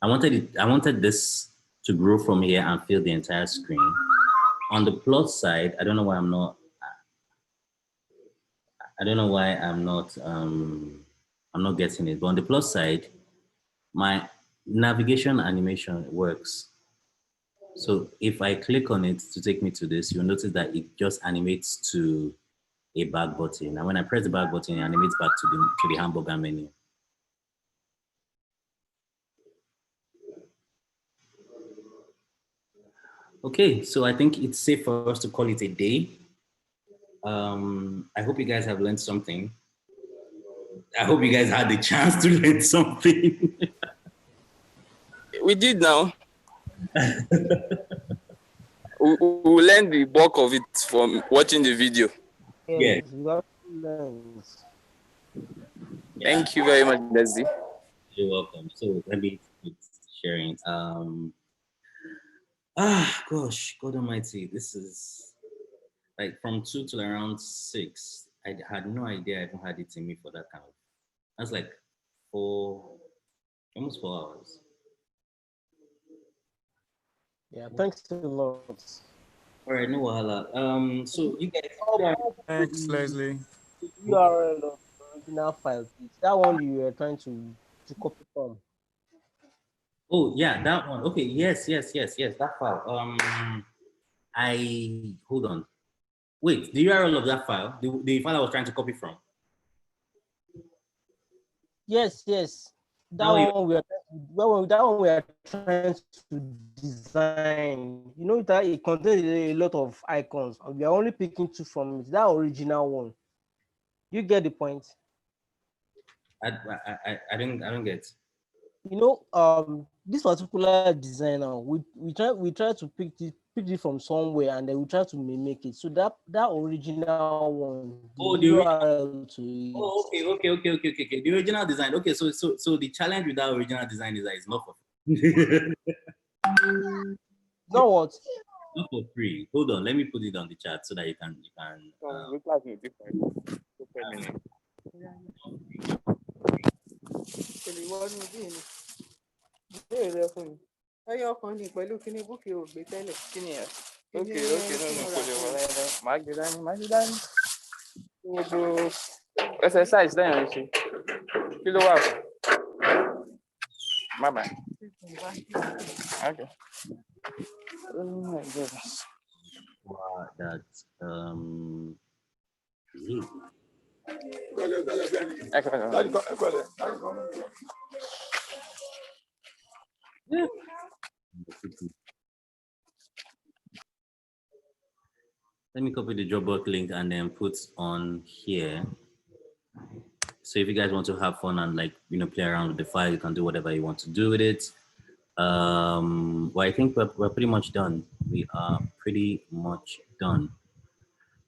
I wanted this to grow from here and fill the entire screen. On the plus side, I don't know why I'm not getting it. But on the plus side, my navigation animation works. So if I click on it to take me to this, you'll notice that it just animates to a back button. And when I press the back button, it animates back to the hamburger menu. Okay, so I think it's safe for us to call it a day. I hope you guys have learned something. I hope you guys had the chance to learn something. We did now. we learned the bulk of it from watching the video. Yeah. Thank you very much, Leslie. You're welcome. So let me keep sharing. Gosh, God Almighty, this is like from 2 to around 6. I had no idea I even had it in me for that kind of. That's like almost 4 hours. Yeah, thanks a lot. All right, no wahala. So you guys. Thanks, Leslie. URL of the original file, please. That one you were trying to copy from. Oh yeah, that one. Okay, yes, that file. I hold on. Wait, the URL of that file, the file I was trying to copy from. Yes. That one we are trying to design. You know that it contains a lot of icons, and we are only picking 2 from it. That original one. You get the point? I don't get. You know, this particular designer, we try to pick it from somewhere, and then we try to mimic it. So that original one, the URL to it. Oh, okay. The original design. Okay, so the challenge with that original design is that it's not for free. Know what? Not for free. Hold on, let me put it on the chat so that you can. Ẹyọ ọkàn ni pẹ̀lú kíní búkì ò gbé tẹ́lẹ̀. Kíni ẹ̀? Okay, no, kò lè wọ láyé. Màá gbé dání. Gbogbo exercise lẹ́yìn ṣe. Kí ló wà fún? Má bàa. Okay. Oh my goodness. Wow, that's Let me copy the Dropbox link and then put on here. So if you guys want to have fun and play around with the file, you can do whatever you want to do with it. Well, I think we're pretty much done. We are pretty much done.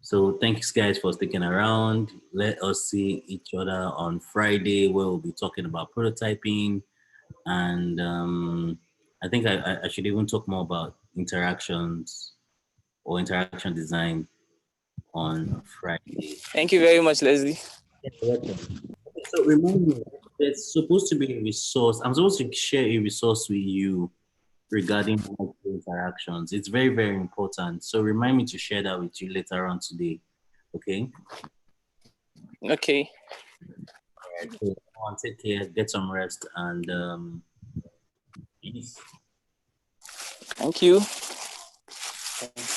So thanks guys for sticking around. Let us see each other on Friday where we'll be talking about prototyping. And I think I should even talk more about interactions or interaction design on Friday. Thank you very much, Leslie. So remind me, there's supposed to be a resource. I'm supposed to share a resource with you regarding interactions. It's very, very important. So remind me to share that with you later on today. Okay. Okay. All right. So, take care, get some rest, and peace. Thank you. Thank